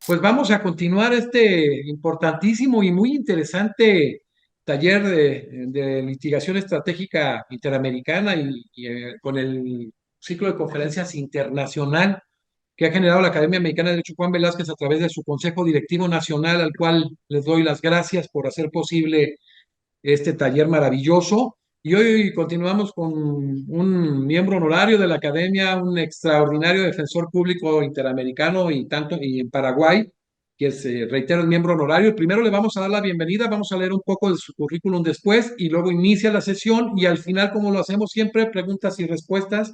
Pues vamos a continuar este importantísimo y muy interesante taller de litigación estratégica interamericana con el ciclo de conferencias internacional que ha generado la Academia Mexicana de Derecho Juan Velázquez a través de su Consejo Directivo Nacional, al cual les doy las gracias por hacer posible este taller maravilloso. Y hoy continuamos con un miembro honorario de la Academia, un extraordinario defensor público interamericano y en Paraguay, que es, reitero, el miembro honorario. Primero le vamos a dar la bienvenida, vamos a leer un poco de su currículum después y luego inicia la sesión y al final, como lo hacemos siempre, preguntas y respuestas.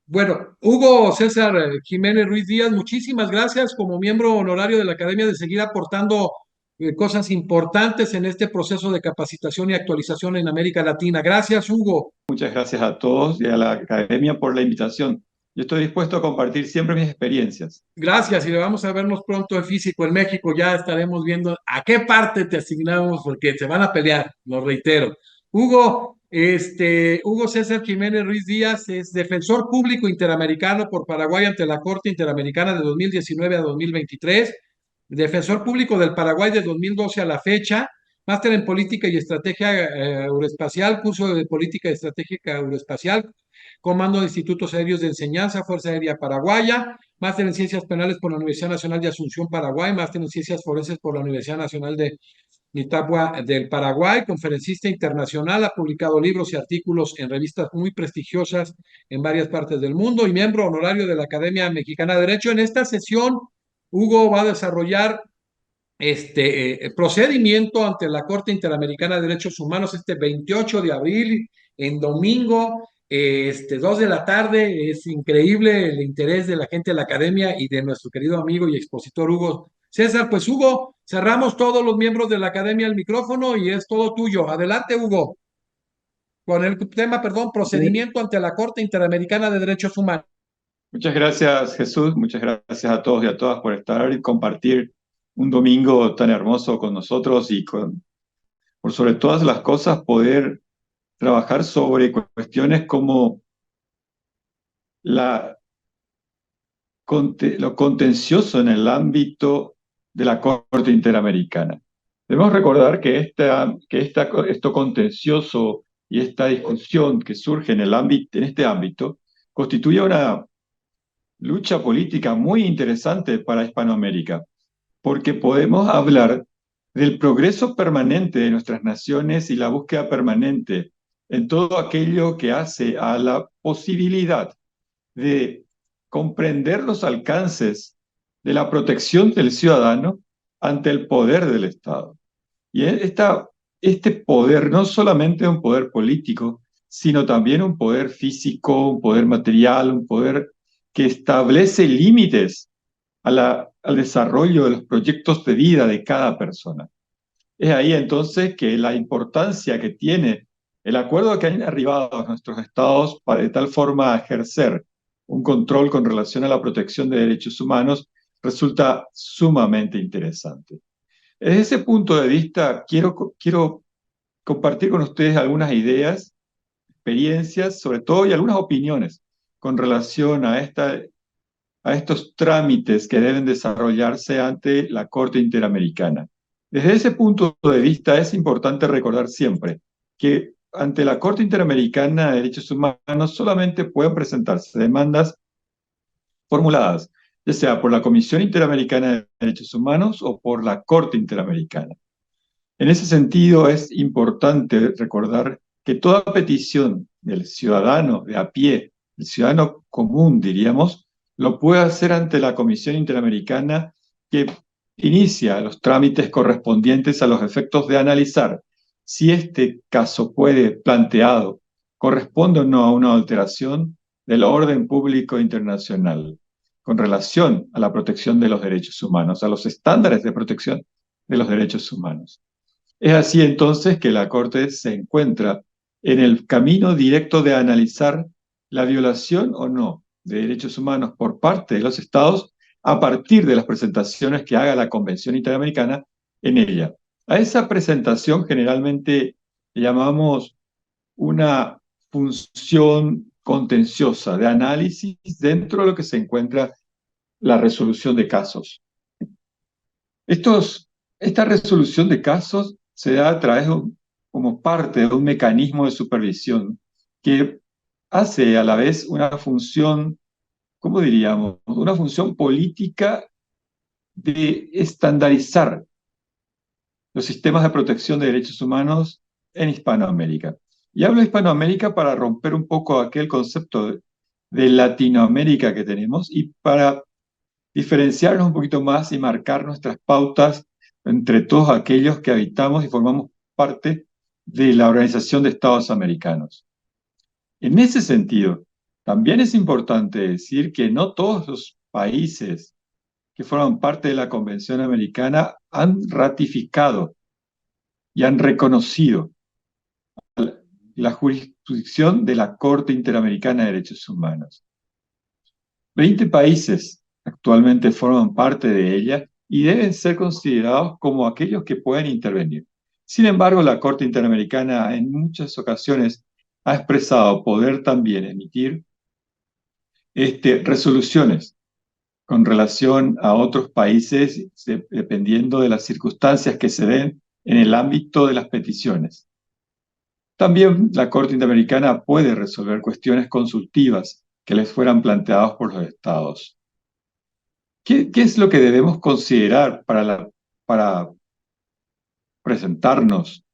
Bueno, Hugo César Jiménez Ruiz Díaz, muchísimas gracias como miembro honorario de la Academia de seguir aportando cosas importantes en este proceso de capacitación y actualización en América Latina. Gracias, Hugo. Muchas gracias a todos y a la Academia por la invitación. Yo estoy dispuesto a compartir siempre mis experiencias. Gracias y le vamos a vernos pronto en físico en México. Ya estaremos viendo a qué parte te asignamos porque se van a pelear, lo reitero. Hugo, Hugo César Jiménez Ruiz Díaz es defensor público interamericano por Paraguay ante la Corte Interamericana de 2019 a 2023, defensor público del Paraguay de 2012 a la fecha, máster en política y estrategia aeroespacial, curso de política y estratégica aeroespacial, comando de institutos aéreos de enseñanza, Fuerza Aérea Paraguaya, máster en Ciencias Penales por la Universidad Nacional de Asunción, Paraguay, máster en Ciencias Forenses por la Universidad Nacional de Itagua del Paraguay, conferencista internacional, ha publicado libros y artículos en revistas muy prestigiosas en varias partes del mundo y miembro honorario de la Academia Mexicana de Derecho. En esta sesión, Hugo va a desarrollar procedimiento ante la Corte Interamericana de Derechos Humanos este 28 de abril, en domingo, 2 de la tarde. Es increíble el interés de la gente de la academia y de nuestro querido amigo y expositor Hugo César. Pues Hugo, cerramos todos los miembros de la academia el micrófono y es todo tuyo. Adelante, Hugo, con el tema, perdón, Sí. procedimiento ante la Corte Interamericana de Derechos Humanos. Muchas gracias, Jesús. Muchas gracias a todos y a todas por estar y compartir un domingo tan hermoso con nosotros y por sobre todas las cosas poder trabajar sobre cuestiones como la, lo contencioso en el ámbito de la Corte Interamericana. Debemos recordar que, esto contencioso y esta discusión que surge en este ámbito constituye una lucha política muy interesante para Hispanoamérica, porque podemos hablar del progreso permanente de nuestras naciones y la búsqueda permanente en todo aquello que hace a la posibilidad de comprender los alcances de la protección del ciudadano ante el poder del Estado. Y este poder no solamente es un poder político, sino también un poder físico, un poder material, un poder que establece límites al desarrollo de los proyectos de vida de cada persona. Es ahí entonces que la importancia que tiene el acuerdo que han arribado nuestros estados para de tal forma ejercer un control con relación a la protección de derechos humanos resulta sumamente interesante. Desde ese punto de vista, quiero compartir con ustedes algunas ideas, experiencias, sobre todo, y algunas opiniones con relación a estos trámites que deben desarrollarse ante la Corte Interamericana. Desde ese punto de vista, es importante recordar siempre que ante la Corte Interamericana de Derechos Humanos solamente pueden presentarse demandas formuladas, ya sea por la Comisión Interamericana de Derechos Humanos o por la Corte Interamericana. En ese sentido, es importante recordar que toda petición del ciudadano de a pie, el ciudadano común, diríamos, lo puede hacer ante la Comisión Interamericana que inicia los trámites correspondientes a los efectos de analizar si este caso puede planteado corresponde o no a una alteración del orden público internacional con relación a la protección de los derechos humanos, a los estándares de protección de los derechos humanos. Es así entonces que la Corte se encuentra en el camino directo de analizar la violación o no de derechos humanos por parte de los estados a partir de las presentaciones que haga la Convención Interamericana en ella. A esa presentación generalmente le llamamos una función contenciosa de análisis dentro de lo que se encuentra la resolución de casos. Esta resolución de casos se da a través como parte de un mecanismo de supervisión que hace a la vez una función, ¿cómo diríamos? Una función política de estandarizar los sistemas de protección de derechos humanos en Hispanoamérica. Y hablo de Hispanoamérica para romper un poco aquel concepto de Latinoamérica que tenemos y para diferenciarnos un poquito más y marcar nuestras pautas entre todos aquellos que habitamos y formamos parte de la Organización de Estados Americanos. En ese sentido, también es importante decir que no todos los países que forman parte de la Convención Americana han ratificado y han reconocido la jurisdicción de la Corte Interamericana de Derechos Humanos. 20 países actualmente forman parte de ella y deben ser considerados como aquellos que pueden intervenir. Sin embargo, la Corte Interamericana en muchas ocasiones ha expresado poder también emitir resoluciones con relación a otros países, dependiendo de las circunstancias que se den en el ámbito de las peticiones. También la Corte Interamericana puede resolver cuestiones consultivas que les fueran planteadas por los estados. ¿Qué es lo que debemos considerar para presentarnos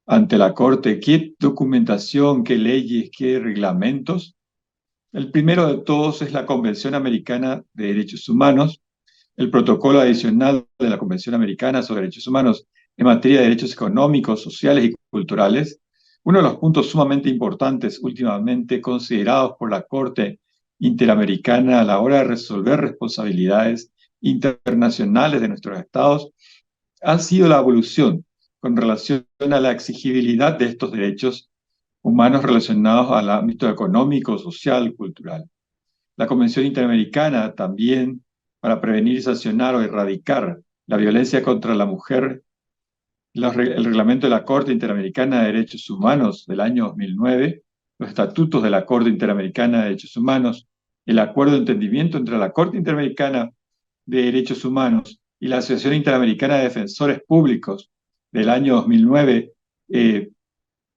ante la Corte? ¿Qué documentación, qué leyes, qué reglamentos? El primero de todos es la Convención Americana de Derechos Humanos, el protocolo adicional de la Convención Americana sobre Derechos Humanos en materia de derechos económicos, sociales y culturales. Uno de los puntos sumamente importantes últimamente considerados por la Corte Interamericana a la hora de resolver responsabilidades internacionales de nuestros estados ha sido la evolución con relación a la exigibilidad de estos derechos humanos relacionados al ámbito económico, social, cultural. La Convención Interamericana también para prevenir, sancionar o erradicar la violencia contra la mujer, el reglamento de la Corte Interamericana de Derechos Humanos del año 2009, los estatutos de la Corte Interamericana de Derechos Humanos, el acuerdo de entendimiento entre la Corte Interamericana de Derechos Humanos y la Asociación Interamericana de Defensores Públicos del año 2009,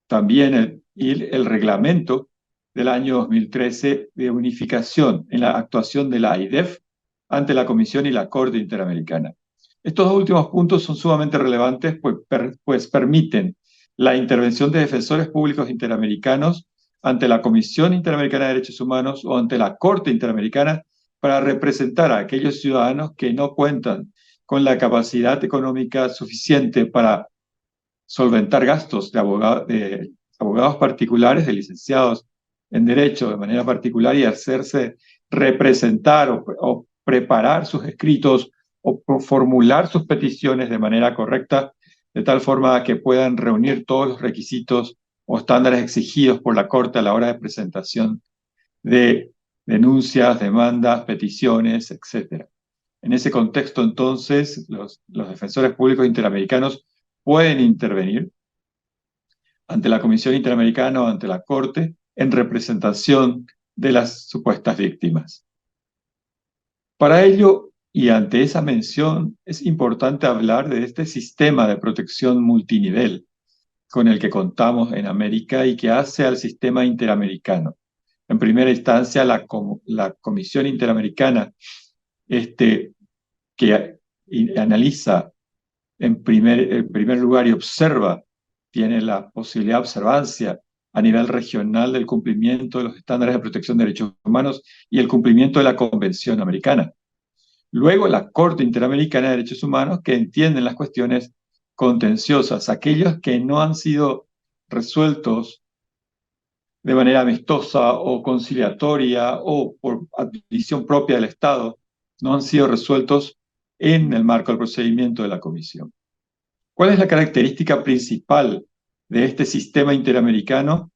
también el reglamento del año 2013 de unificación en la actuación de la AIDEF ante la Comisión y la Corte Interamericana. Estos dos últimos puntos son sumamente relevantes, pues permiten la intervención de defensores públicos interamericanos ante la Comisión Interamericana de Derechos Humanos o ante la Corte Interamericana para representar a aquellos ciudadanos que no cuentan con la capacidad económica suficiente para solventar gastos de abogados particulares, de licenciados en Derecho de manera particular y hacerse representar o preparar sus escritos o formular sus peticiones de manera correcta, de tal forma que puedan reunir todos los requisitos o estándares exigidos por la Corte a la hora de presentación de denuncias, demandas, peticiones, etc. En ese contexto, entonces, los defensores públicos interamericanos pueden intervenir ante la Comisión Interamericana o ante la Corte en representación de las supuestas víctimas. Para ello, y ante esa mención, es importante hablar de este sistema de protección multinivel con el que contamos en América y que hace al sistema interamericano. En primera instancia, la Comisión Interamericana que analiza en primer lugar y observa, tiene la posibilidad de observancia a nivel regional del cumplimiento de los estándares de protección de derechos humanos y el cumplimiento de la Convención Americana. Luego, la Corte Interamericana de Derechos Humanos, que entiende las cuestiones contenciosas, aquellos que no han sido resueltos de manera amistosa o conciliatoria o por admisión propia del Estado, no han sido resueltos en el marco del procedimiento de la Comisión. ¿Cuál es la característica principal de este sistema interamericano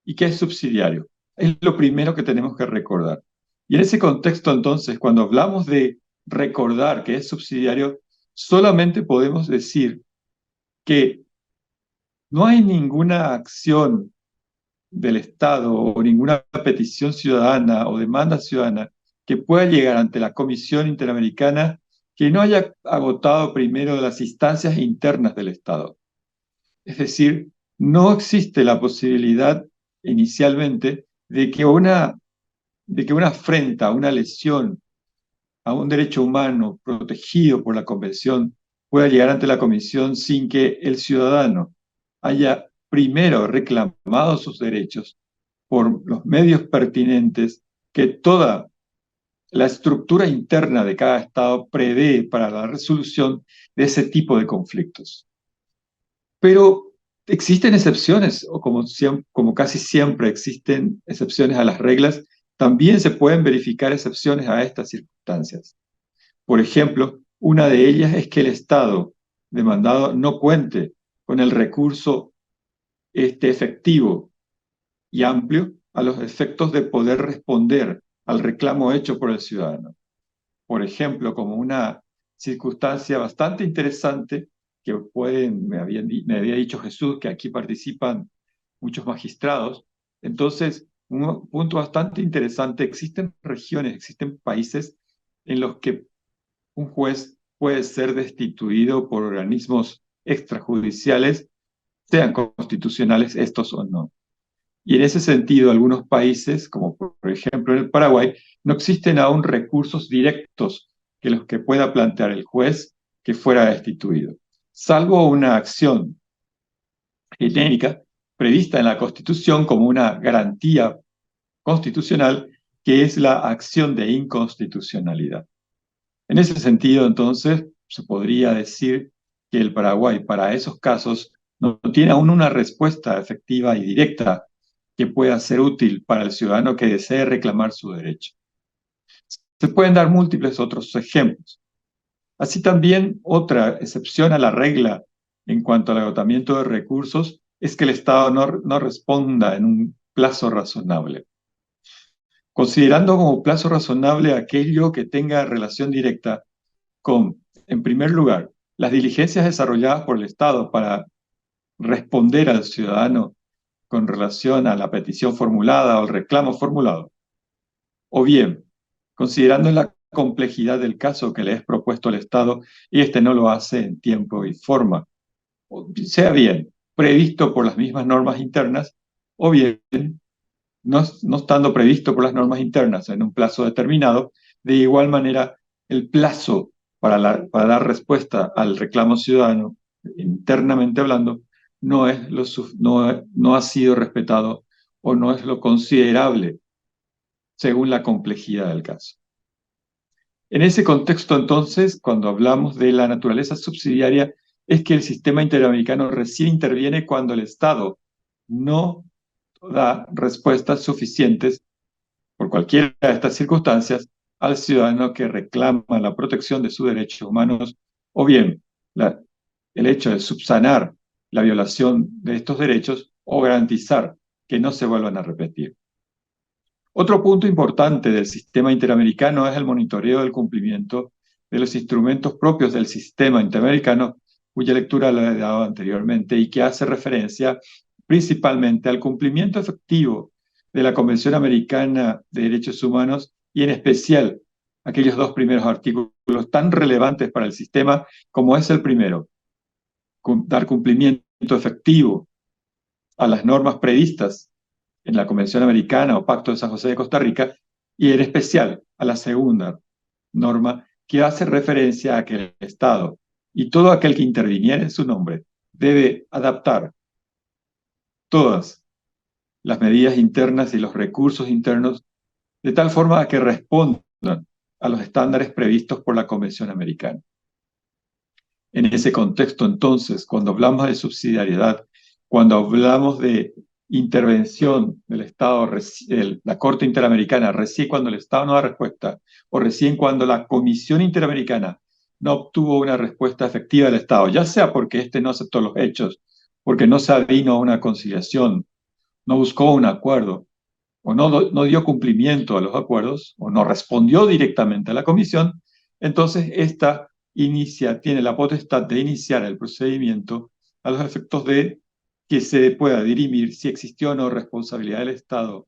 y qué es subsidiario? Es lo primero que tenemos que recordar. Y en ese contexto, entonces, cuando hablamos de recordar que es subsidiario, solamente podemos decir que no hay ninguna acción del Estado o ninguna petición ciudadana o demanda ciudadana que pueda llegar ante la Comisión Interamericana que no haya agotado primero las instancias internas del Estado. Es decir, no existe la posibilidad inicialmente de que una afrenta, una lesión a un derecho humano protegido por la Convención pueda llegar ante la Comisión sin que el ciudadano haya primero reclamado sus derechos por los medios pertinentes que toda la estructura interna de cada Estado prevé para la resolución de ese tipo de conflictos. Pero existen excepciones, o como casi siempre existen excepciones a las reglas, también se pueden verificar excepciones a estas circunstancias. Por ejemplo, una de ellas es que el Estado demandado no cuente con el recurso efectivo y amplio a los efectos de poder responder al reclamo hecho por el ciudadano. Por ejemplo, como una circunstancia bastante interesante que me había dicho Jesús que aquí participan muchos magistrados. Entonces, un punto bastante interesante, existen regiones, existen países en los que un juez puede ser destituido por organismos extrajudiciales, sean constitucionales estos o no. Y en ese sentido, algunos países, como por ejemplo en el Paraguay, no existen aún recursos directos que los que pueda plantear el juez que fuera destituido, salvo una acción genérica prevista en la Constitución como una garantía constitucional, que es la acción de inconstitucionalidad. En ese sentido, entonces, se podría decir que el Paraguay para esos casos no tiene aún una respuesta efectiva y directa que pueda ser útil para el ciudadano que desee reclamar su derecho. Se pueden dar múltiples otros ejemplos. Así también, otra excepción a la regla en cuanto al agotamiento de recursos es que el Estado no responda en un plazo razonable. Considerando como plazo razonable aquello que tenga relación directa con, en primer lugar, las diligencias desarrolladas por el Estado para responder al ciudadano con relación a la petición formulada o el reclamo formulado, o bien, considerando la complejidad del caso que le es propuesto al Estado y este no lo hace en tiempo y forma, o sea bien, previsto por las mismas normas internas, o bien, no estando previsto por las normas internas en un plazo determinado, de igual manera, el plazo para dar respuesta al reclamo ciudadano, internamente hablando, no ha sido respetado o no es lo considerable según la complejidad del caso. En ese contexto, entonces, cuando hablamos de la naturaleza subsidiaria, es que el sistema interamericano recién interviene cuando el Estado no da respuestas suficientes por cualquiera de estas circunstancias al ciudadano que reclama la protección de sus derechos humanos o bien la, el hecho de subsanar la violación de estos derechos o garantizar que no se vuelvan a repetir. Otro punto importante del sistema interamericano es el monitoreo del cumplimiento de los instrumentos propios del sistema interamericano, cuya lectura la he dado anteriormente y que hace referencia principalmente al cumplimiento efectivo de la Convención Americana de Derechos Humanos y en especial aquellos dos primeros artículos tan relevantes para el sistema como es el primero, dar cumplimiento efectivo a las normas previstas en la Convención Americana o Pacto de San José de Costa Rica, y en especial a la segunda norma que hace referencia a que el Estado y todo aquel que interviniera en su nombre debe adaptar todas las medidas internas y los recursos internos de tal forma a que respondan a los estándares previstos por la Convención Americana. En ese contexto, entonces, cuando hablamos de subsidiariedad, cuando hablamos de intervención del Estado, la Corte Interamericana, recién cuando el Estado no da respuesta, o recién cuando la Comisión Interamericana no obtuvo una respuesta efectiva del Estado, ya sea porque éste no aceptó los hechos, porque no se avino a una conciliación, no buscó un acuerdo, o no dio cumplimiento a los acuerdos, o no respondió directamente a la Comisión, entonces esta tiene la potestad de iniciar el procedimiento a los efectos de que se pueda dirimir si existió o no responsabilidad del Estado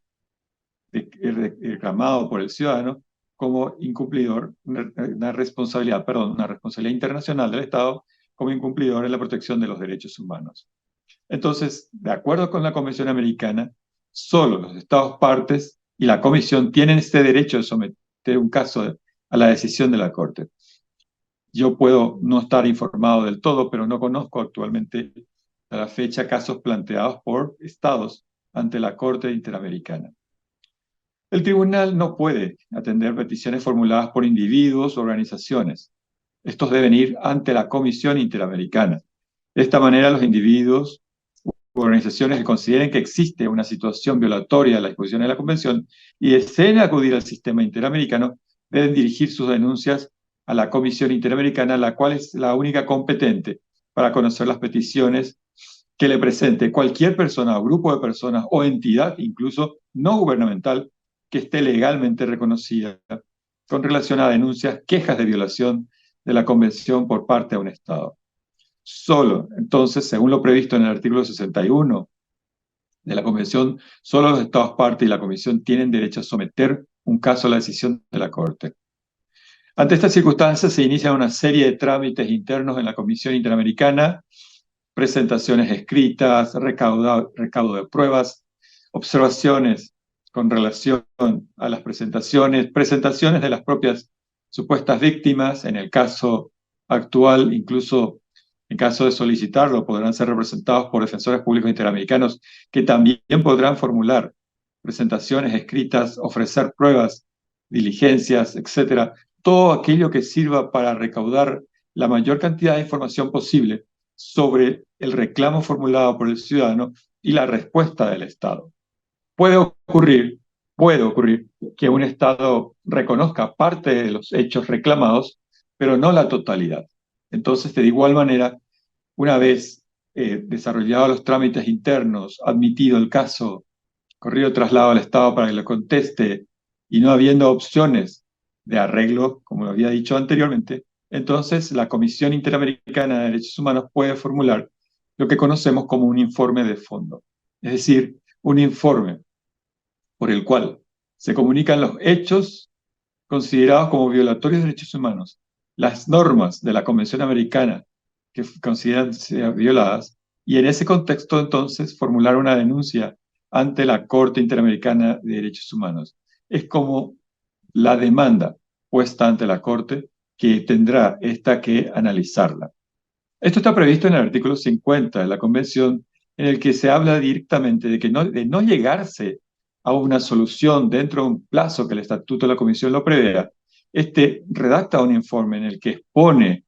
reclamado por el ciudadano como incumplidor, una responsabilidad internacional del Estado como incumplidor en la protección de los derechos humanos. Entonces, de acuerdo con la Convención Americana, solo los Estados partes y la Comisión tienen este derecho de someter un caso a la decisión de la Corte. Yo puedo no estar informado del todo, pero no conozco actualmente a la fecha casos planteados por estados ante la Corte Interamericana. El tribunal no puede atender peticiones formuladas por individuos o organizaciones. Estos deben ir ante la Comisión Interamericana. De esta manera, los individuos u organizaciones que consideren que existe una situación violatoria de las disposiciones de la Convención y deseen acudir al sistema interamericano, deben dirigir sus denuncias a la Comisión Interamericana, la cual es la única competente para conocer las peticiones que le presente cualquier persona o grupo de personas o entidad, incluso no gubernamental, que esté legalmente reconocida con relación a denuncias, quejas de violación de la Convención por parte de un Estado. Solo, entonces, según lo previsto en el artículo 61 de la Convención, solo los Estados partes y la Comisión tienen derecho a someter un caso a la decisión de la Corte. Ante estas circunstancias se inicia una serie de trámites internos en la Comisión Interamericana, presentaciones escritas, recaudo de pruebas, observaciones con relación a las presentaciones, presentaciones de las propias supuestas víctimas, en el caso actual, incluso en caso de solicitarlo, podrán ser representados por defensores públicos interamericanos que también podrán formular presentaciones escritas, ofrecer pruebas, diligencias, etcétera, todo aquello que sirva para recaudar la mayor cantidad de información posible sobre el reclamo formulado por el ciudadano y la respuesta del Estado. Puede ocurrir, puede ocurrir que un Estado reconozca parte de los hechos reclamados, pero no la totalidad. Entonces, de igual manera, una vez desarrollados los trámites internos, admitido el caso, corrido traslado al Estado para que lo conteste y no habiendo opciones de arreglo, como lo había dicho anteriormente, entonces la Comisión Interamericana de Derechos Humanos puede formular lo que conocemos como un informe de fondo, es decir, un informe por el cual se comunican los hechos considerados como violatorios de derechos humanos, las normas de la Convención Americana que consideran ser violadas, y en ese contexto entonces formular una denuncia ante la Corte Interamericana de Derechos Humanos. Es como la demanda puesta ante la Corte que tendrá esta que analizarla. Esto está previsto en el artículo 50 de la Convención, en el que se habla directamente de no llegarse a una solución dentro de un plazo que el Estatuto de la Comisión lo prevea. Este redacta un informe en el que expone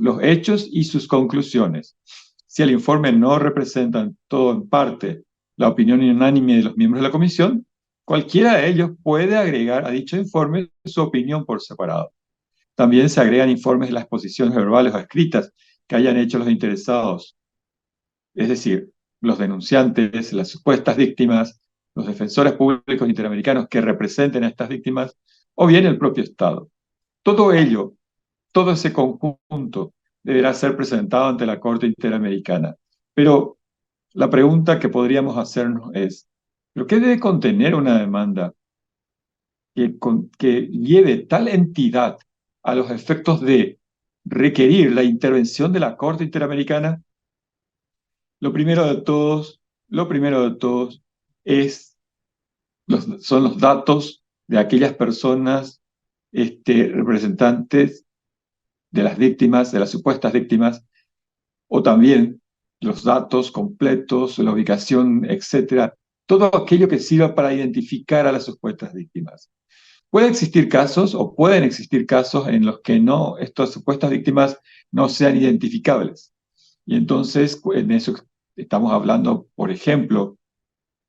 los hechos y sus conclusiones. Si el informe no representa en todo en parte la opinión unánime de los miembros de la Comisión, cualquiera de ellos puede agregar a dicho informe su opinión por separado. También se agregan informes de las exposiciones verbales o escritas que hayan hecho los interesados, es decir, los denunciantes, las supuestas víctimas, los defensores públicos interamericanos que representen a estas víctimas, o bien el propio Estado. Todo ello, todo ese conjunto deberá ser presentado ante la Corte Interamericana. Pero la pregunta que podríamos hacernos es, ¿pero qué debe contener una demanda que lleve tal entidad a los efectos de requerir la intervención de la Corte Interamericana? Lo primero de todos, lo primero de todos es son los datos de aquellas personas representantes de las víctimas, de las supuestas víctimas, o también los datos completos, la ubicación, etcétera, todo aquello que sirva para identificar a las supuestas víctimas. Pueden existir casos o pueden existir casos en los que no, estas supuestas víctimas no sean identificables. Y entonces, en eso estamos hablando, por ejemplo,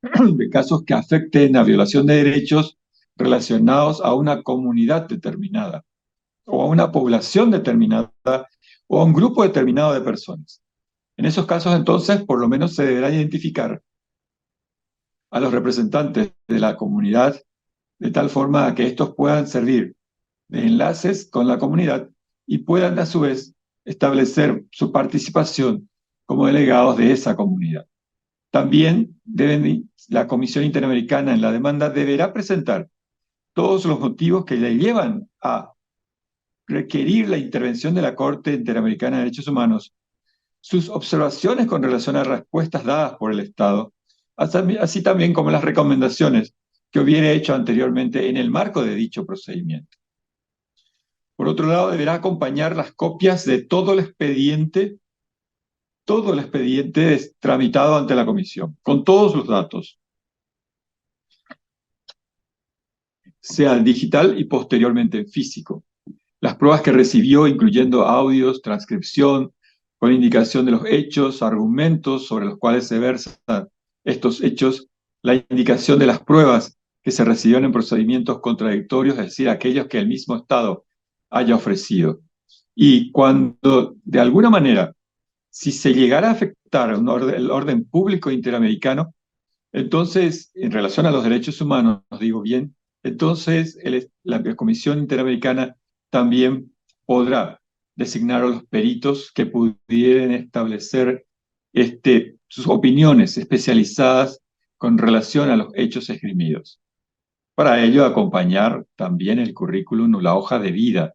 de casos que afecten a violación de derechos relacionados a una comunidad determinada, o a una población determinada, o a un grupo determinado de personas. En esos casos, entonces, por lo menos se deberá identificar a los representantes de la comunidad de tal forma que estos puedan servir de enlaces con la comunidad y puedan, a su vez, establecer su participación como delegados de esa comunidad. También la Comisión Interamericana en la demanda deberá presentar todos los motivos que le llevan a requerir la intervención de la Corte Interamericana de Derechos Humanos, sus observaciones con relación a respuestas dadas por el Estado, así también como las recomendaciones que hubiera hecho anteriormente en el marco de dicho procedimiento. Por otro lado, deberá acompañar las copias de todo el expediente tramitado ante la comisión, con todos los datos, sea digital y posteriormente en físico. Las pruebas que recibió, incluyendo audios, transcripción, con indicación de los hechos, argumentos sobre los cuales se versan estos hechos, la indicación de las pruebas que se recibieron en procedimientos contradictorios, es decir, aquellos que el mismo Estado haya ofrecido. Y cuando, de alguna manera, si se llegara a afectar el orden público interamericano, entonces, en relación a los derechos humanos, digo bien, entonces la Comisión Interamericana también podrá designar a los peritos que pudieran establecer sus opiniones especializadas con relación a los hechos esgrimidos. Para ello, acompañar también el currículum o la hoja de vida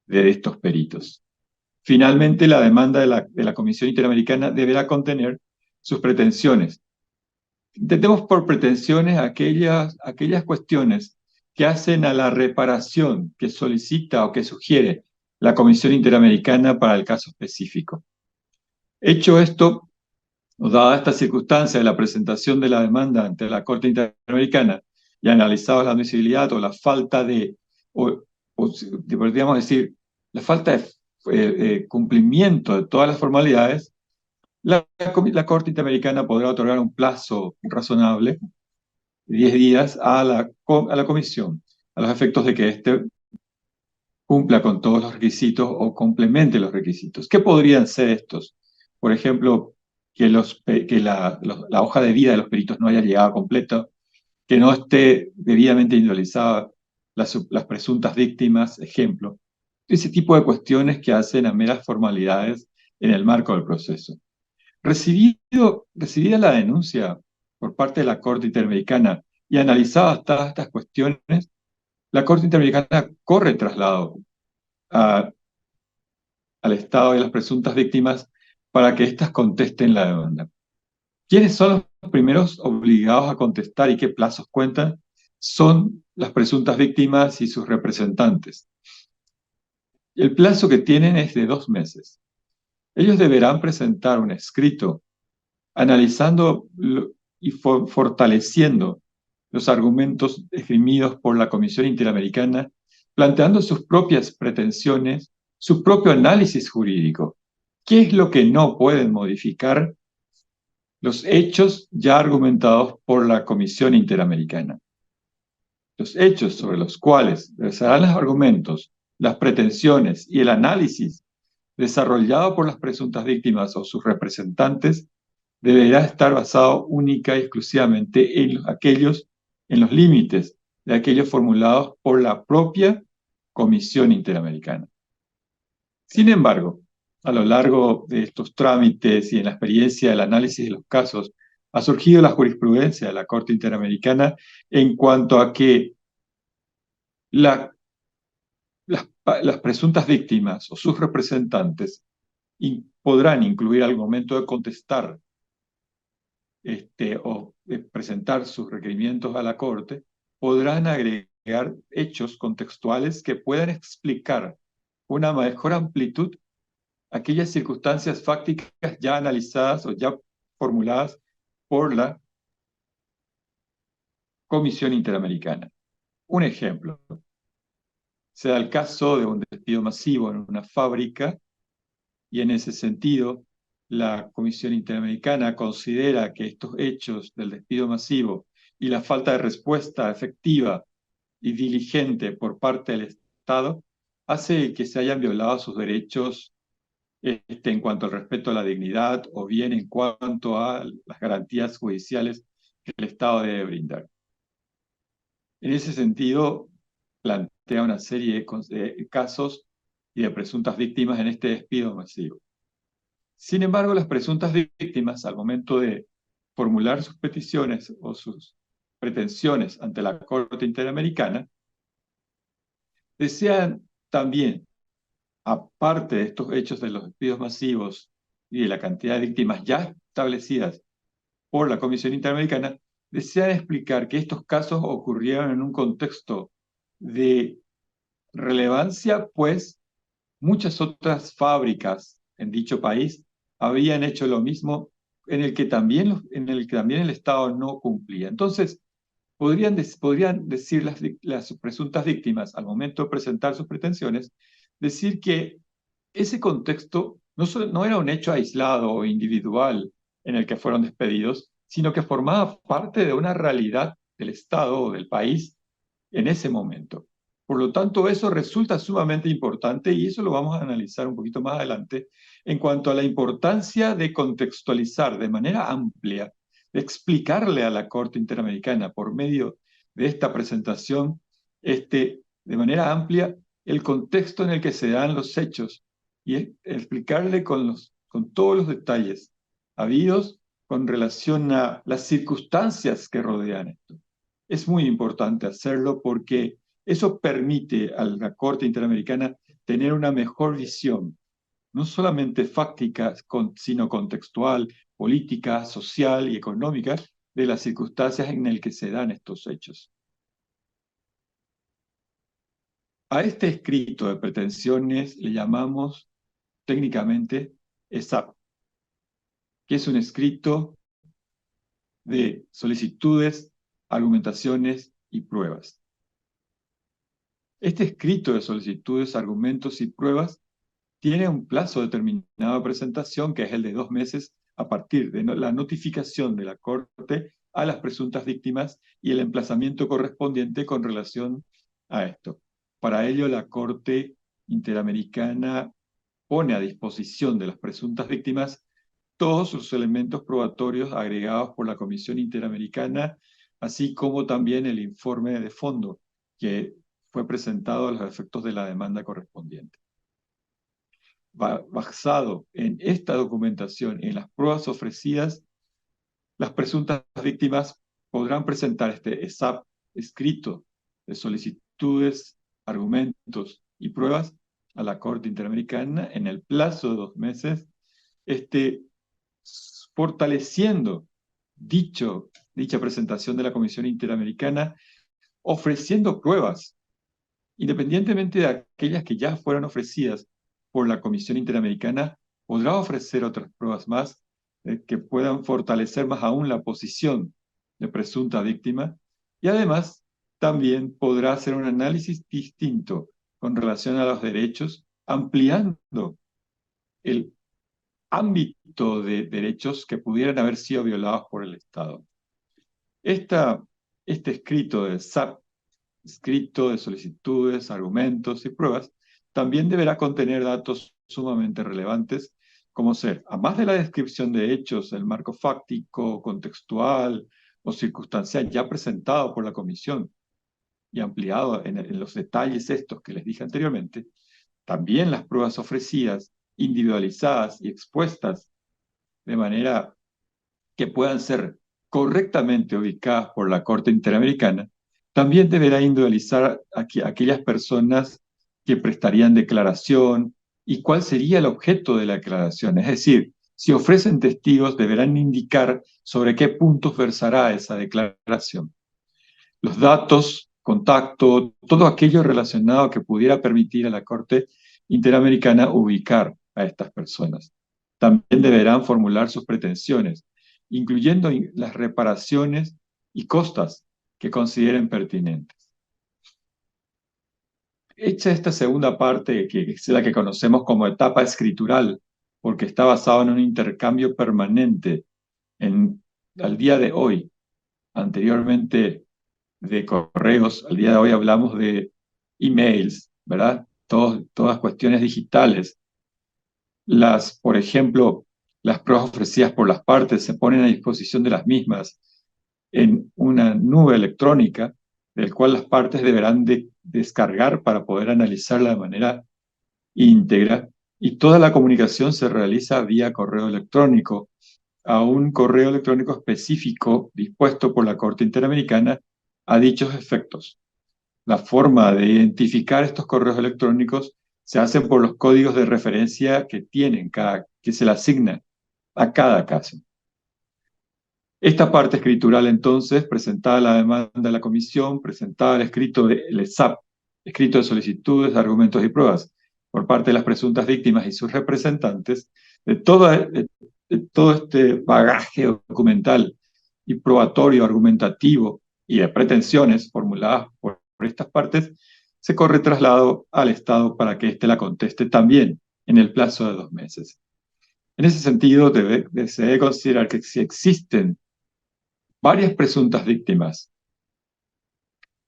de estos peritos. Finalmente, la demanda de la Comisión Interamericana deberá contener sus pretensiones. Entendemos por pretensiones aquellas cuestiones que hacen a la reparación que solicita o que sugiere la Comisión Interamericana para el caso específico. Hecho esto, o dada esta circunstancia de la presentación de la demanda ante la Corte Interamericana y analizada la admisibilidad o la falta o podríamos decir, la falta de cumplimiento de todas las formalidades, la Corte Interamericana podrá otorgar un plazo razonable, 10 días, a la Comisión, a los efectos de que éste cumpla con todos los requisitos o complemente los requisitos. ¿Qué podrían ser estos? Por ejemplo, que la hoja de vida de los peritos no haya llegado completa, que no esté debidamente individualizada las presuntas víctimas, ejemplo. Ese tipo de cuestiones que hacen a meras formalidades en el marco del proceso. Recibida la denuncia por parte de la Corte Interamericana y analizadas todas estas cuestiones, la Corte Interamericana corre traslado al Estado y a las presuntas víctimas para que éstas contesten la demanda. ¿Quiénes son los primeros obligados a contestar y qué plazos cuentan? Son las presuntas víctimas y sus representantes. El plazo que tienen es de 2 meses. Ellos deberán presentar un escrito analizando y fortaleciendo los argumentos esgrimidos por la Comisión Interamericana, planteando sus propias pretensiones, su propio análisis jurídico. ¿Qué es lo que no pueden modificar los hechos ya argumentados por la Comisión Interamericana? Los hechos sobre los cuales versarán los argumentos, las pretensiones y el análisis desarrollado por las presuntas víctimas o sus representantes deberá estar basado única y exclusivamente en los límites de aquellos formulados por la propia Comisión Interamericana. Sin embargo, a lo largo de estos trámites y en la experiencia del análisis de los casos, ha surgido la jurisprudencia de la Corte Interamericana en cuanto a que la, las presuntas víctimas o sus representantes podrán incluir al momento de contestar o presentar sus requerimientos a la Corte, podrán agregar hechos contextuales que puedan explicar con una mejor amplitud aquellas circunstancias fácticas ya analizadas o ya formuladas por la Comisión Interamericana. Un ejemplo, se da el caso de un despido masivo en una fábrica y en ese sentido la Comisión Interamericana considera que estos hechos del despido masivo y la falta de respuesta efectiva y diligente por parte del Estado hace que se hayan violado sus derechos en cuanto al respeto a la dignidad o bien en cuanto a las garantías judiciales que el Estado debe brindar. En ese sentido, plantea una serie de casos y de presuntas víctimas en este despido masivo. Sin embargo, las presuntas víctimas, al momento de formular sus peticiones o sus pretensiones ante la Corte Interamericana, desean también, aparte de estos hechos de los despidos masivos y de la cantidad de víctimas ya establecidas por la Comisión Interamericana, desean explicar que estos casos ocurrieron en un contexto de relevancia, pues muchas otras fábricas en dicho país habían hecho lo mismo en el que también el Estado no cumplía. Entonces, podrían decir las presuntas víctimas al momento de presentar sus pretensiones, decir que ese contexto no era un hecho aislado o individual en el que fueron despedidos, sino que formaba parte de una realidad del Estado o del país en ese momento. Por lo tanto, eso resulta sumamente importante y eso lo vamos a analizar un poquito más adelante en cuanto a la importancia de contextualizar de manera amplia, de explicarle a la Corte Interamericana por medio de esta presentación, de manera amplia, el contexto en el que se dan los hechos y explicarle con todos los detalles habidos con relación a las circunstancias que rodean esto. Es muy importante hacerlo porque eso permite a la Corte Interamericana tener una mejor visión, no solamente fáctica, sino contextual, política, social y económica de las circunstancias en las que se dan estos hechos. A este escrito de pretensiones le llamamos técnicamente ESAP, que es un escrito de solicitudes, argumentaciones y pruebas. Este escrito de solicitudes, argumentos y pruebas tiene un plazo determinado de presentación, que es el de 2 meses a partir de la notificación de la Corte a las presuntas víctimas y el emplazamiento correspondiente con relación a esto. Para ello, la Corte Interamericana pone a disposición de las presuntas víctimas todos los elementos probatorios agregados por la Comisión Interamericana, así como también el informe de fondo que fue presentado a los efectos de la demanda correspondiente. Basado en esta documentación y en las pruebas ofrecidas, las presuntas víctimas podrán presentar este ESAP escrito de solicitudes, argumentos y pruebas a la Corte Interamericana en el plazo de 2 meses, fortaleciendo dicha presentación de la Comisión Interamericana, ofreciendo pruebas, independientemente de aquellas que ya fueron ofrecidas por la Comisión Interamericana, podrá ofrecer otras pruebas más que puedan fortalecer más aún la posición de presunta víctima y además también podrá hacer un análisis distinto con relación a los derechos, ampliando el ámbito de derechos que pudieran haber sido violados por el Estado. Este escrito de SAP, escrito de solicitudes, argumentos y pruebas, también deberá contener datos sumamente relevantes, como ser, además de la descripción de hechos, el marco fáctico, contextual o circunstancial ya presentado por la Comisión y ampliado en los detalles estos que les dije anteriormente, también las pruebas ofrecidas, individualizadas y expuestas de manera que puedan ser correctamente ubicadas por la Corte Interamericana, también deberá individualizar a aquellas personas que prestarían declaración y cuál sería el objeto de la declaración. Es decir, si ofrecen testigos, deberán indicar sobre qué puntos versará esa declaración. Los datos, contacto, todo aquello relacionado que pudiera permitir a la Corte Interamericana ubicar a estas personas. También deberán formular sus pretensiones, incluyendo las reparaciones y costas que consideren pertinentes. Hecha esta segunda parte, que es la que conocemos como etapa escritural, porque está basado en un intercambio permanente al día de hoy. Anteriormente de correos, al día de hoy hablamos de emails, ¿verdad? Todas cuestiones digitales. Por ejemplo, las pruebas ofrecidas por las partes se ponen a disposición de las mismas en una nube electrónica, del cual las partes deberán descargar para poder analizarla de manera íntegra, y toda la comunicación se realiza vía correo electrónico, a un correo electrónico específico dispuesto por la Corte Interamericana a dichos efectos. la forma de identificar estos correos electrónicos se hace por los códigos de referencia que tienen, que se le asigna a cada caso. Esta parte escritural, entonces, presentaba la demanda de la comisión, presentaba el escrito del ESAP, escrito de solicitudes, argumentos y pruebas, por parte de las presuntas víctimas y sus representantes, de todo este bagaje documental y probatorio, argumentativo y de pretensiones formuladas por estas partes, se corre traslado al Estado para que éste la conteste también en el plazo de 2 meses. En ese sentido, se debe considerar que si existen varias presuntas víctimas,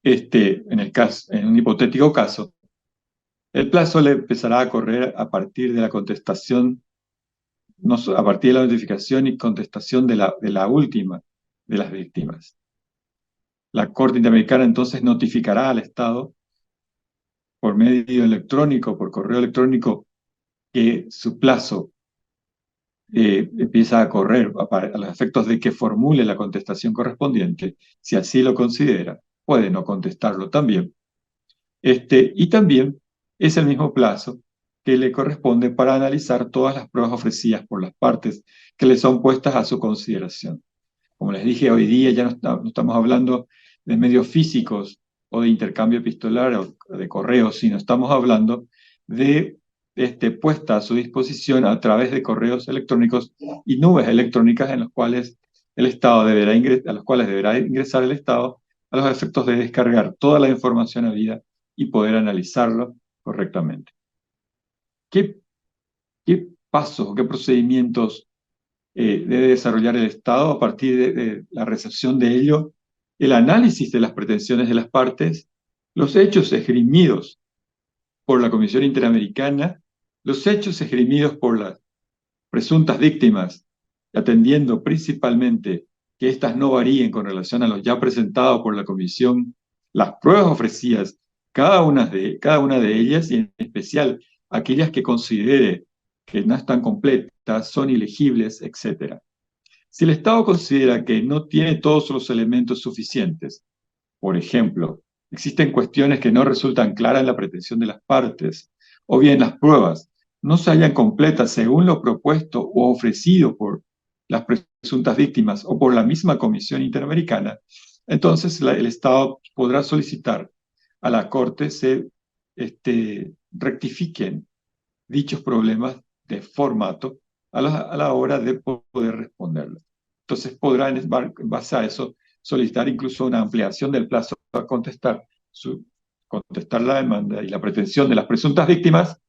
en un hipotético caso, el plazo le empezará a correr a partir de la contestación, no, a partir de la notificación y contestación de la última de las víctimas. La Corte Interamericana entonces notificará al Estado por medio electrónico, por correo electrónico, que su plazo empieza a correr a los efectos de que formule la contestación correspondiente, si así lo considera, puede no contestarlo también. Y también es el mismo plazo que le corresponde para analizar todas las pruebas ofrecidas por las partes que le son puestas a su consideración. Como les dije, hoy día ya no estamos hablando de medios físicos o de intercambio epistolar o de correos, sino estamos hablando de puesta a su disposición a través de correos electrónicos y nubes electrónicas en los cuales el Estado a los cuales deberá ingresar el Estado a los efectos de descargar toda la información habida y poder analizarlo correctamente. ¿Qué pasos o qué procedimientos debe desarrollar el Estado a partir de la recepción de ello? El análisis de las pretensiones de las partes, los hechos esgrimidos por la Comisión Interamericana, los hechos esgrimidos por las presuntas víctimas, atendiendo principalmente que éstas no varíen con relación a los ya presentados por la Comisión, las pruebas ofrecidas, cada una de ellas, y en especial aquellas que considere que no están completas, son ilegibles, etc. Si el Estado considera que no tiene todos los elementos suficientes, por ejemplo, existen cuestiones que no resultan claras en la pretensión de las partes, o bien las pruebas no se hallan completas según lo propuesto o ofrecido por las presuntas víctimas o por la misma Comisión Interamericana, entonces el Estado podrá solicitar a la Corte se rectifiquen dichos problemas de formato a la hora de poder responderlos. Entonces podrá, en base a eso, solicitar incluso una ampliación del plazo para contestar la demanda y la pretensión de las presuntas víctimas,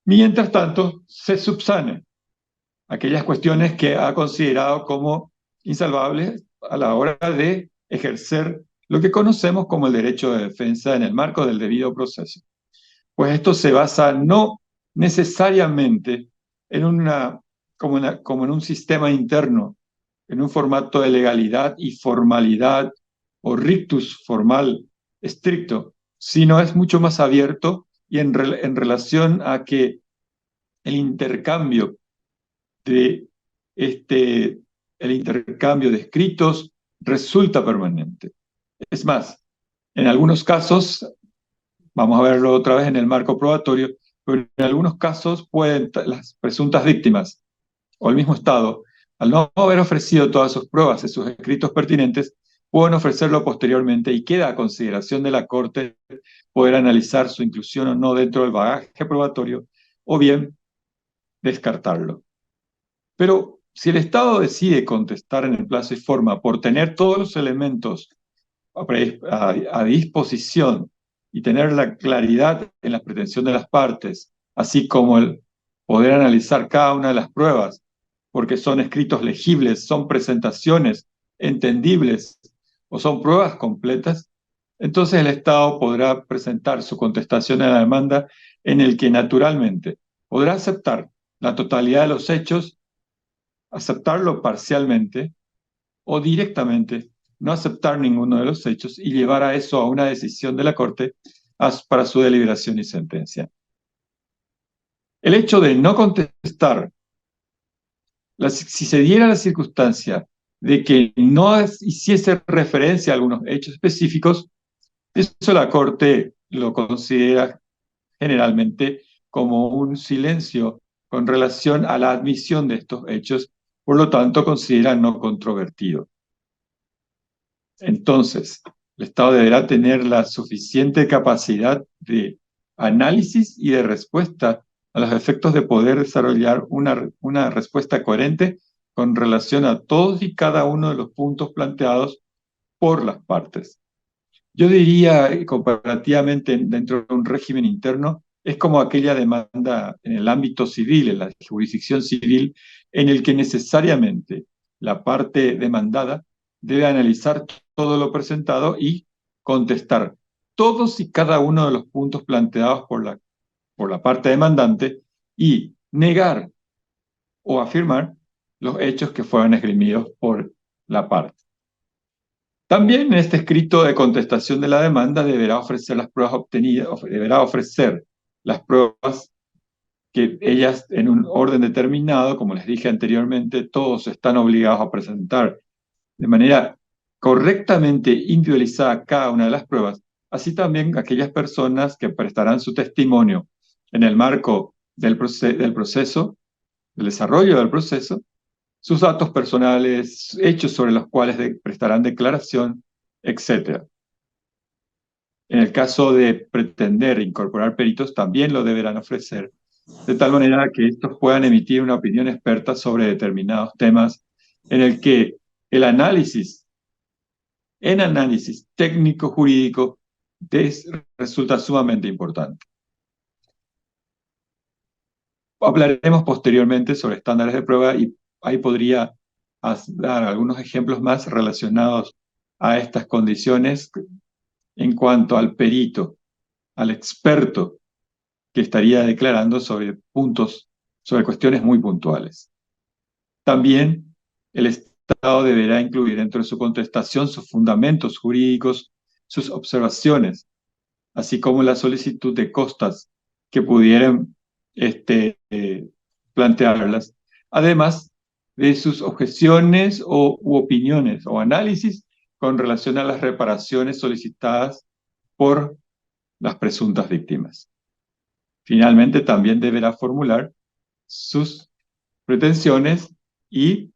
mientras tanto se subsanen aquellas cuestiones que ha considerado como insalvables a la hora de ejercer lo que conocemos como el derecho de defensa en el marco del debido proceso. Pues esto se basa no necesariamente como en un sistema interno, en un formato de legalidad y formalidad o rictus formal estricto, sino es mucho más abierto y en relación a que el intercambio de el intercambio de escritos resulta permanente. Es más, en algunos casos, vamos a verlo otra vez en el marco probatorio, pero en algunos casos pueden las presuntas víctimas o el mismo Estado, al no haber ofrecido todas sus pruebas y sus escritos pertinentes, pueden ofrecerlo posteriormente y queda a consideración de la Corte poder analizar su inclusión o no dentro del bagaje probatorio o bien descartarlo. Pero si el Estado decide contestar en el plazo y forma por tener todos los elementos a disposición y tener la claridad en la pretensión de las partes, así como el poder analizar cada una de las pruebas, porque son escritos legibles, son presentaciones entendibles o son pruebas completas, entonces el Estado podrá presentar su contestación a la demanda en el que naturalmente podrá aceptar la totalidad de los hechos, aceptarlo parcialmente o directamente no aceptar ninguno de los hechos y llevar a eso a una decisión de la Corte para su deliberación y sentencia. El hecho de no contestar, si se diera la circunstancia de que no hiciese referencia a algunos hechos específicos, Eso la Corte lo considera generalmente como un silencio con relación a la admisión de estos hechos, por lo tanto considera no controvertido. Entonces, el Estado deberá tener la suficiente capacidad de análisis y de respuesta a los efectos de poder desarrollar una respuesta coherente con relación a todos y cada uno de los puntos planteados por las partes. Yo diría, comparativamente dentro de un régimen interno, es como aquella demanda en el ámbito civil, en la jurisdicción civil, en el que necesariamente la parte demandada debe analizar todo lo presentado y contestar todos y cada uno de los puntos planteados por la parte demandante y negar o afirmar los hechos que fueron esgrimidos por la parte. También en este escrito de contestación de la demanda deberá ofrecer las pruebas obtenidas, deberá ofrecer las pruebas que ellas en un orden determinado, como les dije anteriormente, todos están obligados a presentar de manera correctamente individualizada cada una de las pruebas, así también aquellas personas que prestarán su testimonio en el marco del proceso, del desarrollo del proceso, sus datos personales, hechos sobre los cuales prestarán declaración, etcétera. En el caso de pretender incorporar peritos, también lo deberán ofrecer, de tal manera que estos puedan emitir una opinión experta sobre determinados temas en el que el análisis, en análisis técnico-jurídico, resulta sumamente importante. Hablaremos posteriormente sobre estándares de prueba y ahí podría dar algunos ejemplos más relacionados a estas condiciones en cuanto al perito, al experto que estaría declarando sobre puntos, sobre cuestiones muy puntuales. También el Estado deberá incluir dentro de su contestación sus fundamentos jurídicos, sus observaciones, así como la solicitud de costas que pudieran plantearlas, además de sus objeciones u opiniones o análisis con relación a las reparaciones solicitadas por las presuntas víctimas. Finalmente, también deberá formular sus pretensiones y,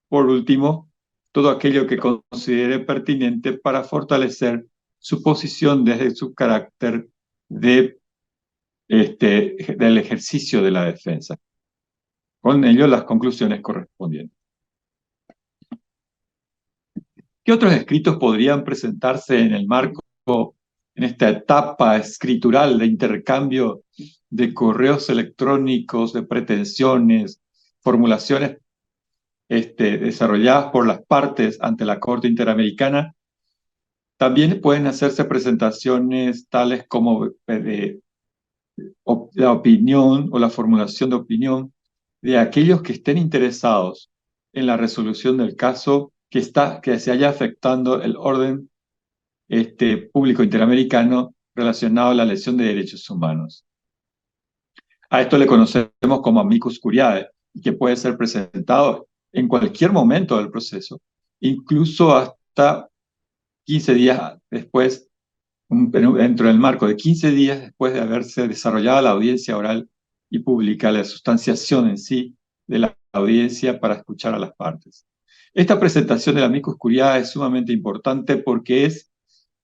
por último, todo aquello que considere pertinente para fortalecer su posición desde su carácter del ejercicio de la defensa. Con ello, las conclusiones correspondientes. ¿Qué otros escritos podrían presentarse en el marco, en esta etapa escritural de intercambio de correos electrónicos, de pretensiones, formulaciones desarrolladas por las partes ante la Corte Interamericana? También pueden hacerse presentaciones tales como la opinión o la formulación de opinión de aquellos que estén interesados en la resolución del caso que se haya afectando el orden público interamericano relacionado a la lesión de derechos humanos. A esto le conocemos como amicus curiae, que puede ser presentado en cualquier momento del proceso, incluso hasta 15 días después, dentro del marco de 15 días después de haberse desarrollado la audiencia oral y pública, la sustanciación en sí de la audiencia para escuchar a las partes. Esta presentación del amicus curiae es sumamente importante porque es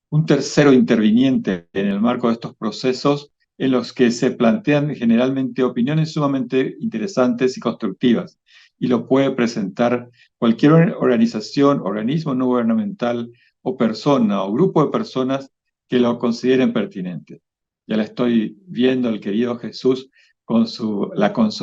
un tercero interviniente en el marco de estos procesos en los que se plantean generalmente opiniones sumamente interesantes y constructivas, y lo puede presentar cualquier organización, organismo no gubernamental o persona o grupo de personas que lo consideren pertinente. Ya la estoy viendo al querido Jesús con su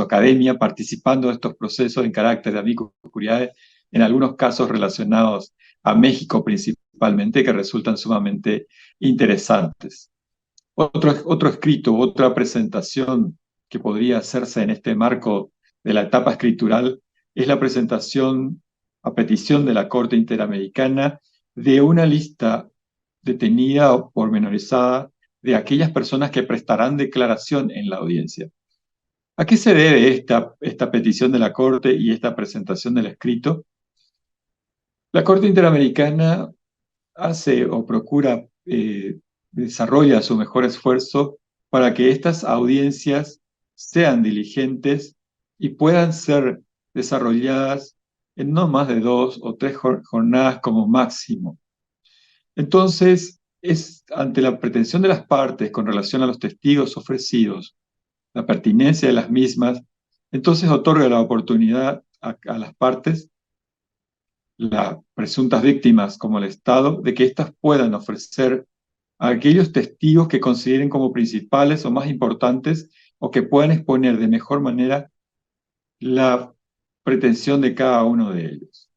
academia participando de estos procesos en carácter de amicus curiae, en algunos casos relacionados a México principalmente, que resultan sumamente interesantes. Otro escrito, otra presentación que podría hacerse en este marco de la etapa escritural es la presentación a petición de la Corte Interamericana de una lista detenida o pormenorizada de aquellas personas que prestarán declaración en la audiencia. ¿A qué se debe esta petición de la Corte y esta presentación del escrito? La Corte Interamericana hace o procura desarrolla su mejor esfuerzo para que estas audiencias sean diligentes y puedan ser desarrolladas en no más de 2 o 3 jornadas como máximo. Entonces, es ante la pretensión de las partes con relación a los testigos ofrecidos, la pertinencia de las mismas, entonces otorga la oportunidad a las partes, las presuntas víctimas como el Estado, de que éstas puedan ofrecer a aquellos testigos que consideren como principales o más importantes o que puedan exponer de mejor manera la pretensión de cada uno de ellos.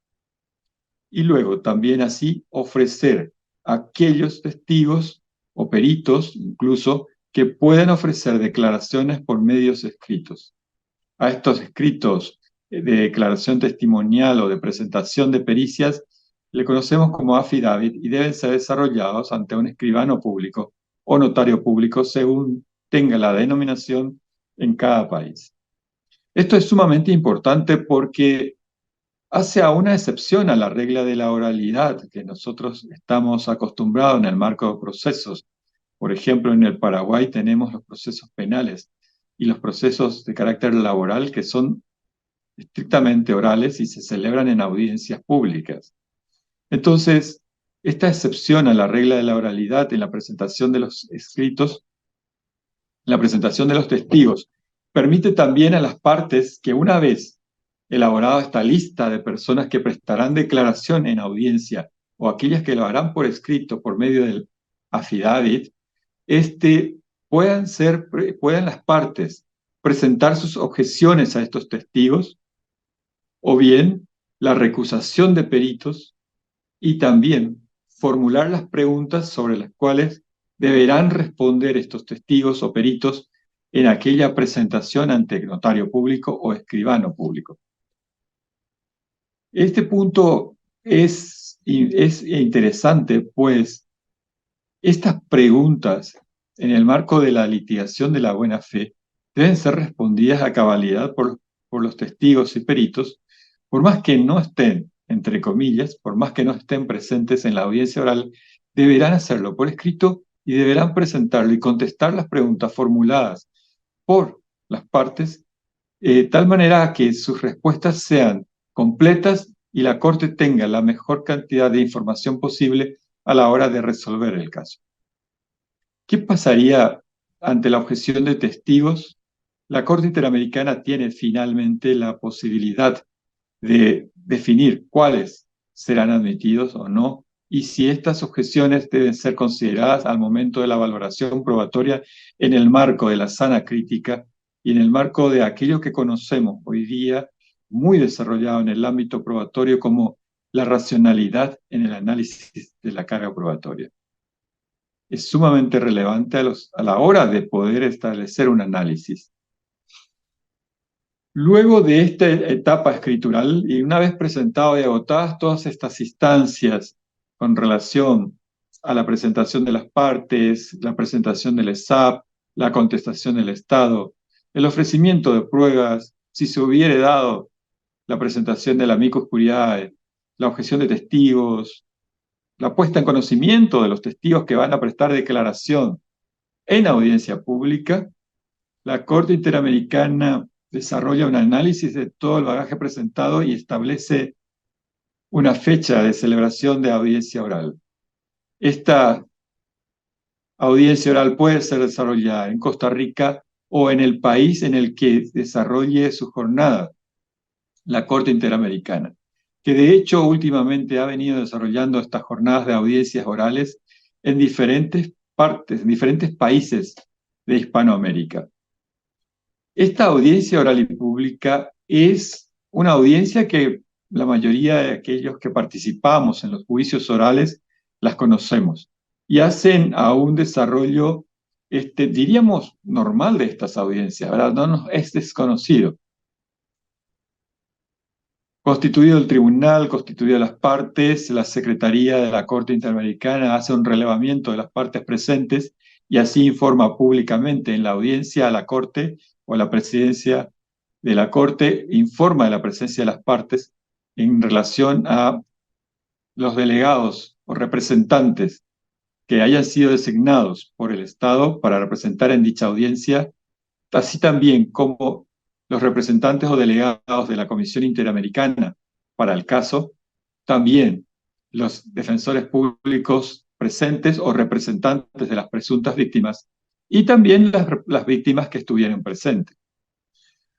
Y luego también así ofrecer a aquellos testigos o peritos incluso que puedan ofrecer declaraciones por medios escritos. A estos escritos de declaración testimonial o de presentación de pericias le conocemos como affidavit y deben ser desarrollados ante un escribano público o notario público según tenga la denominación en cada país. Esto es sumamente importante porque hace a una excepción a la regla de la oralidad que nosotros estamos acostumbrados en el marco de procesos. Por ejemplo, en el Paraguay tenemos los procesos penales y los procesos de carácter laboral que son estrictamente orales y se celebran en audiencias públicas. Entonces, esta excepción a la regla de la oralidad en la presentación de los escritos, en la presentación de los testigos, permite también a las partes que una vez elaborada esta lista de personas que prestarán declaración en audiencia o aquellas que lo harán por escrito por medio del affidavit, puedan las partes presentar sus objeciones a estos testigos o bien la recusación de peritos y también formular las preguntas sobre las cuales deberán responder estos testigos o peritos en aquella presentación ante notario público o escribano público. Este punto es interesante, pues estas preguntas en el marco de la litigación de la buena fe deben ser respondidas a cabalidad por los testigos y peritos, por más que no estén, entre comillas, por más que no estén presentes en la audiencia oral, deberán hacerlo por escrito y deberán presentarlo y contestar las preguntas formuladas por las partes, tal manera que sus respuestas sean completas y la Corte tenga la mejor cantidad de información posible a la hora de resolver el caso. ¿Qué pasaría ante la objeción de testigos? La Corte Interamericana tiene finalmente la posibilidad de definir cuáles serán admitidos o no y si estas objeciones deben ser consideradas al momento de la valoración probatoria en el marco de la sana crítica y en el marco de aquello que conocemos hoy día muy desarrollado en el ámbito probatorio como la racionalidad en el análisis de la carga probatoria. Es sumamente relevante a la hora de poder establecer un análisis. Luego de esta etapa escritural, y una vez presentado y agotadas todas estas instancias con relación a la presentación de las partes, la presentación del ESAP, la contestación del Estado, el ofrecimiento de pruebas, si se hubiere dado la presentación del amicus curiae, la objeción de testigos, la puesta en conocimiento de los testigos que van a prestar declaración en audiencia pública, la Corte Interamericana desarrolla un análisis de todo el bagaje presentado y establece una fecha de celebración de audiencia oral. Esta audiencia oral puede ser desarrollada en Costa Rica o en el país en el que desarrolle su jornada, la Corte Interamericana, que de hecho últimamente ha venido desarrollando estas jornadas de audiencias orales en diferentes partes, en diferentes países de Hispanoamérica. Esta audiencia oral y pública es una audiencia que la mayoría de aquellos que participamos en los juicios orales las conocemos y hacen a un desarrollo, diríamos, normal de estas audiencias, ¿verdad? No nos es desconocido. Constituido el tribunal, constituidas las partes, la Secretaría de la Corte Interamericana hace un relevamiento de las partes presentes y así informa públicamente en la audiencia a la Corte o a la presidencia de la Corte, informa de la presencia de las partes en relación a los delegados o representantes que hayan sido designados por el Estado para representar en dicha audiencia, así también como los representantes o delegados de la Comisión Interamericana para el caso, también los defensores públicos presentes o representantes de las presuntas víctimas y también las víctimas que estuvieron presentes.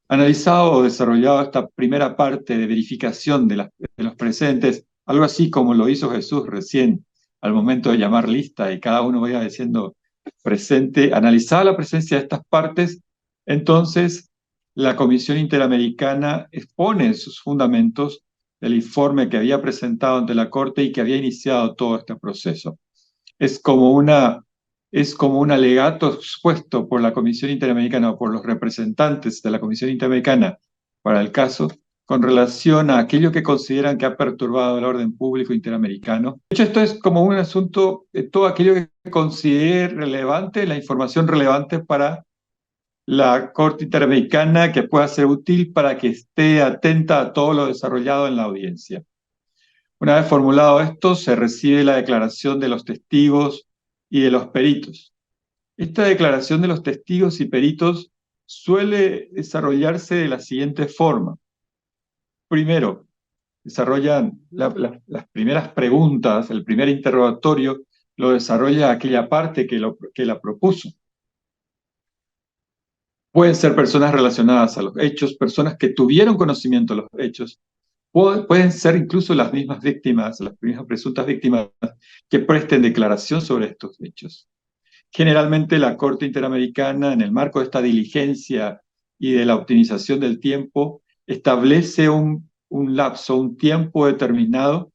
Analizado o desarrollado esta primera parte de verificación de los presentes, algo así como lo hizo Jesús recién al momento de llamar lista y cada uno vaya diciendo presente, analizada la presencia de estas partes, entonces la Comisión Interamericana expone en sus fundamentos el informe que había presentado ante la Corte y que había iniciado todo este proceso. Es como es como un alegato expuesto por la Comisión Interamericana o por los representantes de la Comisión Interamericana para el caso con relación a aquello que consideran que ha perturbado el orden público interamericano. De hecho, esto es como un asunto de todo aquello que considere relevante, la información relevante para la Corte Interamericana que pueda ser útil para que esté atenta a todo lo desarrollado en la audiencia. Una vez formulado esto, se recibe la declaración de los testigos y de los peritos. Esta declaración de los testigos y peritos suele desarrollarse de la siguiente forma. Primero, desarrollan las primeras preguntas, el primer interrogatorio lo desarrolla aquella parte que la propuso. Pueden ser personas relacionadas a los hechos, personas que tuvieron conocimiento de los hechos, pueden ser incluso las mismas víctimas, las mismas presuntas víctimas que presten declaración sobre estos hechos. Generalmente la Corte Interamericana, en el marco de esta diligencia y de la optimización del tiempo, establece un lapso, un tiempo determinado,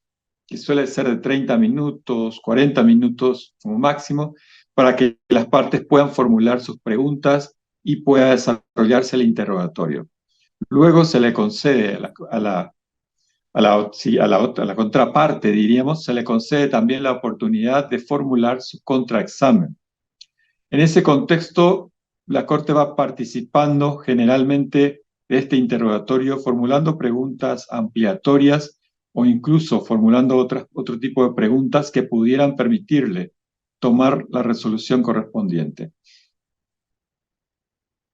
que suele ser de 30 minutos, 40 minutos como máximo, para que las partes puedan formular sus preguntas y pueda desarrollarse el interrogatorio. Luego se le concede a la contraparte, diríamos, se le concede también la oportunidad de formular su contraexamen. En ese contexto, la Corte va participando generalmente de este interrogatorio, formulando preguntas ampliatorias o incluso formulando otro tipo de preguntas que pudieran permitirle tomar la resolución correspondiente.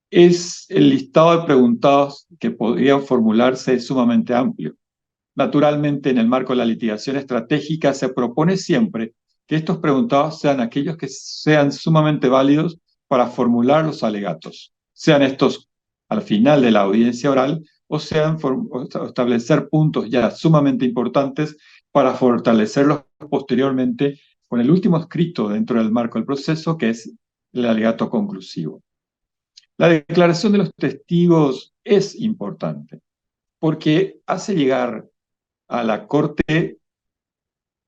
El listado de preguntados que podrían formularse es sumamente amplio. Naturalmente, en el marco de la litigación estratégica se propone siempre que estos preguntados sean aquellos que sean sumamente válidos para formular los alegatos, sean estos al final de la audiencia oral o sean establecer puntos ya sumamente importantes para fortalecerlos posteriormente con el último escrito dentro del marco del proceso, que es el alegato conclusivo. La declaración de los testigos es importante porque hace llegar a la Corte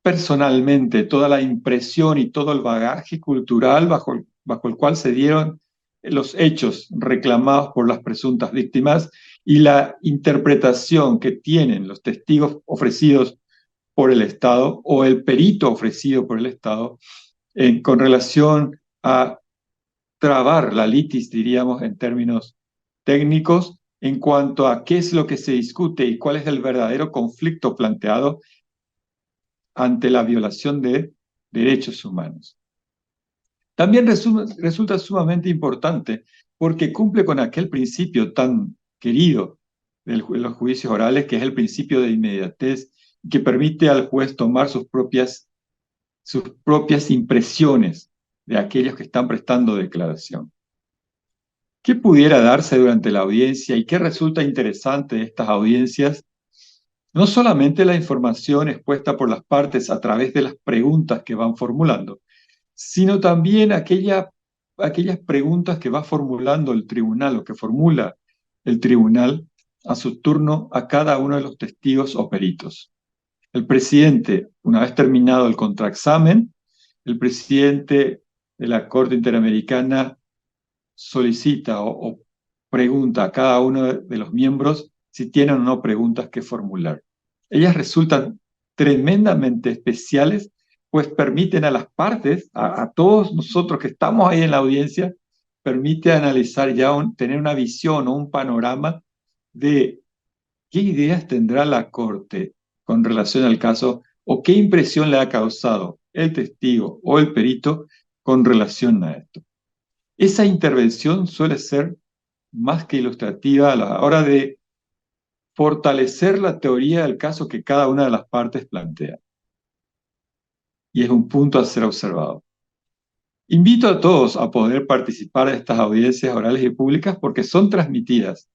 personalmente toda la impresión y todo el bagaje cultural bajo el cual se dieron los hechos reclamados por las presuntas víctimas y la interpretación que tienen los testigos ofrecidos por el Estado o el perito ofrecido por el Estado con relación a trabar la litis, diríamos, en términos técnicos, en cuanto a qué es lo que se discute y cuál es el verdadero conflicto planteado ante la violación de derechos humanos. También resulta sumamente importante porque cumple con aquel principio tan querido de los juicios orales, que es el principio de inmediatez, que permite al juez tomar sus propias impresiones de aquellos que están prestando declaración. ¿Qué pudiera darse durante la audiencia y qué resulta interesante de estas audiencias? No solamente la información expuesta por las partes a través de las preguntas que van formulando, sino también aquellas preguntas que va formulando el tribunal o que formula el tribunal a su turno a cada uno de los testigos o peritos. El presidente, una vez terminado el contraexamen, el presidente de la Corte Interamericana solicita o pregunta a cada uno de los miembros si tienen o no preguntas que formular. Ellas resultan tremendamente especiales, pues permiten a las partes, a todos nosotros que estamos ahí en la audiencia, permite analizar ya, tener una visión o un panorama de qué ideas tendrá la Corte con relación al caso o qué impresión le ha causado el testigo o el perito con relación a esto. Esa intervención suele ser más que ilustrativa a la hora de fortalecer la teoría del caso que cada una de las partes plantea. Y es un punto a ser observado. Invito a todos a poder participar de estas audiencias orales y públicas porque son transmitidas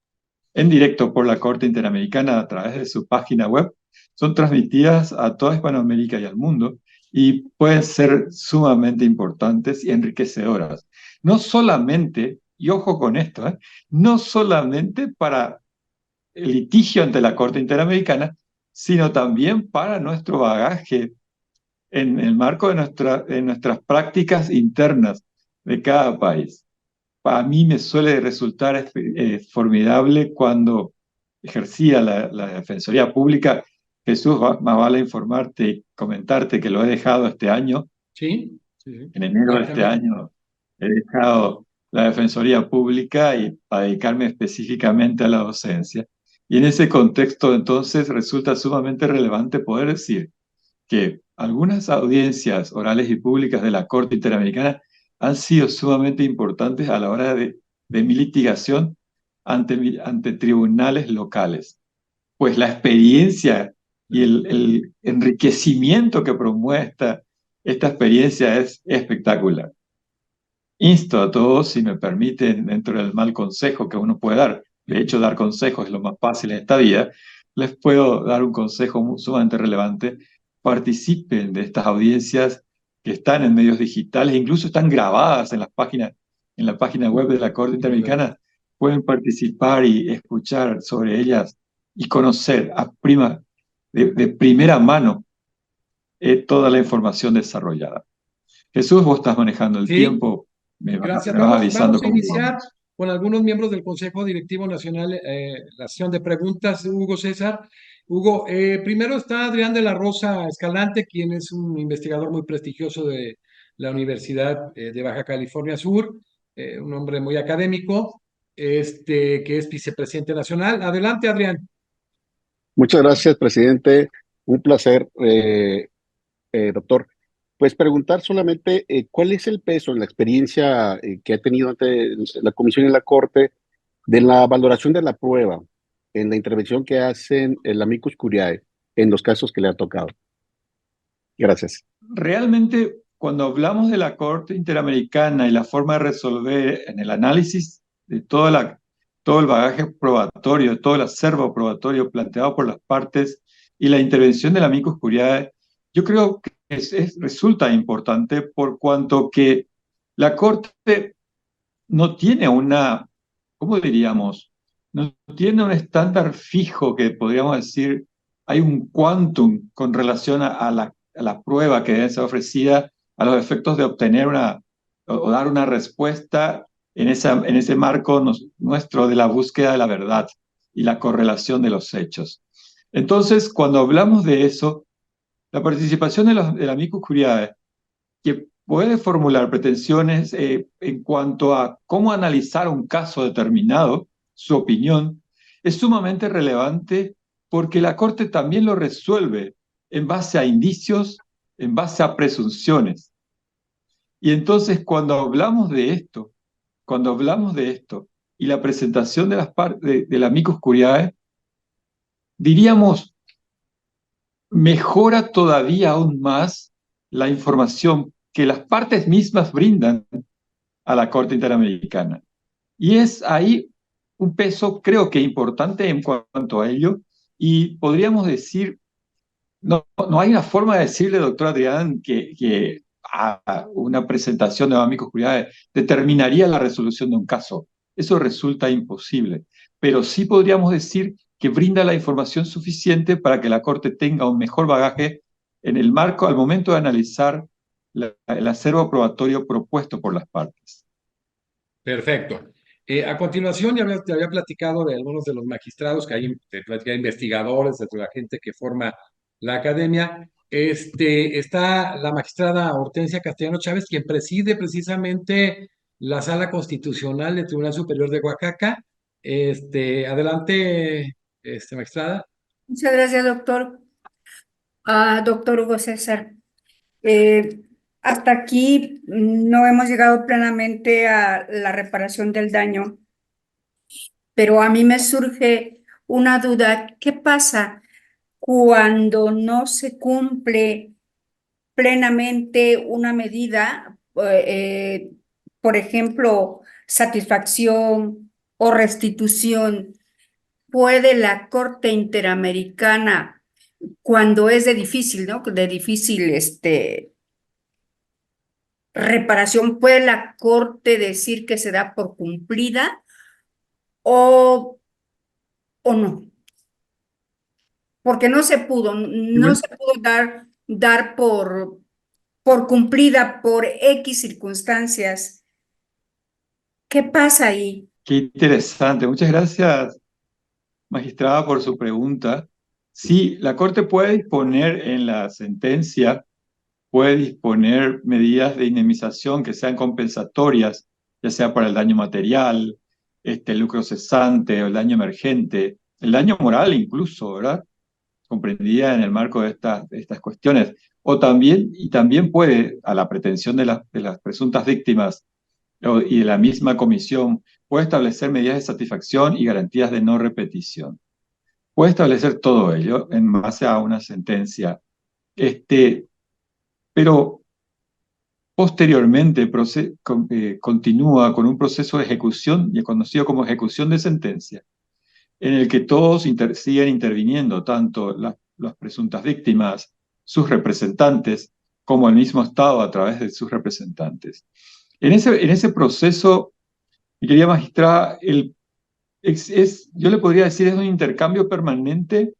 en directo por la Corte Interamericana a través de su página web. Son transmitidas a toda Hispanoamérica y al mundo y pueden ser sumamente importantes y enriquecedoras. No solamente, y ojo con esto, no solamente para el litigio ante la Corte Interamericana, sino también para nuestro bagaje en el marco de nuestras prácticas internas de cada país. Para mí me suele resultar formidable cuando ejercía la Defensoría Pública. Jesús, más vale informarte y comentarte que lo he dejado este año. Sí, sí, sí, En enero de este exactamente. año he dejado la Defensoría Pública y para dedicarme específicamente a la docencia. Y en ese contexto, entonces, resulta sumamente relevante poder decir que algunas audiencias orales y públicas de la Corte Interamericana han sido sumamente importantes a la hora de mi litigación ante tribunales locales, pues la experiencia y el enriquecimiento que promueve esta experiencia es espectacular. Insto a todos, si me permiten, dentro del mal consejo que uno puede dar, de hecho dar consejos es lo más fácil en esta vida, les puedo dar un consejo sumamente relevante. Participen de estas audiencias que están en medios digitales, incluso están grabadas en la página web de la Corte Interamericana. Pueden participar y escuchar sobre ellas y conocer de primera mano toda la información desarrollada. Jesús, vos estás manejando el Sí, tiempo, gracias. me vas Vamos avisando a cómo iniciar vamos. con algunos miembros del Consejo Directivo Nacional, la sesión de preguntas, Hugo César. Hugo, primero está Adrián de la Rosa Escalante, quien es un investigador muy prestigioso de la Universidad de Baja California Sur, un hombre muy académico, que es vicepresidente nacional. Adelante, Adrián. Muchas gracias, presidente. Un placer, doctor. Pues preguntar solamente cuál es el peso en la experiencia que ha tenido ante la Comisión y la Corte de la valoración de la prueba en la intervención que hacen el amicus curiae en los casos que le ha tocado. Gracias. Realmente, cuando hablamos de la Corte Interamericana y la forma de resolver en el análisis de todo el bagaje probatorio, todo el acervo probatorio planteado por las partes y la intervención del amicus curiae, yo creo que resulta importante por cuanto que la Corte no tiene ¿cómo diríamos? No tiene un estándar fijo que podríamos decir, hay un quantum con relación a la prueba que debe ser ofrecida a los efectos de obtener o dar una respuesta en ese marco nuestro de la búsqueda de la verdad y la correlación de los hechos. Entonces, cuando hablamos de eso, la participación del amicus curiae que puede formular pretensiones en cuanto a cómo analizar un caso determinado, su opinión, es sumamente relevante porque la Corte también lo resuelve en base a indicios, en base a presunciones. Y entonces cuando hablamos de esto y la presentación de las partes del amicus curiae, diríamos, mejora todavía aún más la información que las partes mismas brindan a la Corte Interamericana. Y es ahí un peso, creo que importante en cuanto a ello, y podríamos decir, no hay una forma de decirle, doctor Adrián, que a una presentación de amigos curiae determinaría la resolución de un caso. Eso resulta imposible, pero sí podríamos decir que brinda la información suficiente para que la Corte tenga un mejor bagaje en el marco al momento de analizar el acervo probatorio propuesto por las partes. Perfecto. A continuación, te había platicado de algunos de los magistrados que hay, te platicé de investigadores, de la gente que forma la academia. Está la magistrada Hortensia Castellano Chávez, quien preside precisamente la Sala Constitucional del Tribunal Superior de Oaxaca. Adelante, magistrada. Muchas gracias, doctor. Doctor Hugo César. Eh, Hasta aquí no hemos llegado plenamente a la reparación del daño, pero a mí me surge una duda. ¿Qué pasa cuando no se cumple plenamente una medida, por ejemplo, satisfacción o restitución? ¿Puede la Corte Interamericana, cuando es de difícil, ¿no? De difícil, reparación, puede la Corte decir que se da por cumplida o, o no? Porque no se pudo, no se pudo dar por cumplida por X circunstancias. ¿Qué pasa ahí? Qué interesante. Muchas gracias, magistrada, por su pregunta. Sí, la Corte puede disponer en la sentencia, puede disponer medidas de indemnización que sean compensatorias, ya sea para el daño material, el lucro cesante o el daño emergente, el daño moral incluso, ¿verdad? Comprendida en el marco de estas cuestiones. Y también puede, a la pretensión de las presuntas víctimas y de la misma comisión, puede establecer medidas de satisfacción y garantías de no repetición. Puede establecer todo ello en base a una sentencia. Pero posteriormente continúa con un proceso de ejecución, ya conocido como ejecución de sentencia, en el que todos siguen interviniendo, tanto las presuntas víctimas, sus representantes, como el mismo Estado a través de sus representantes. En ese proceso, mi querida magistrada, yo le podría decir es un intercambio permanente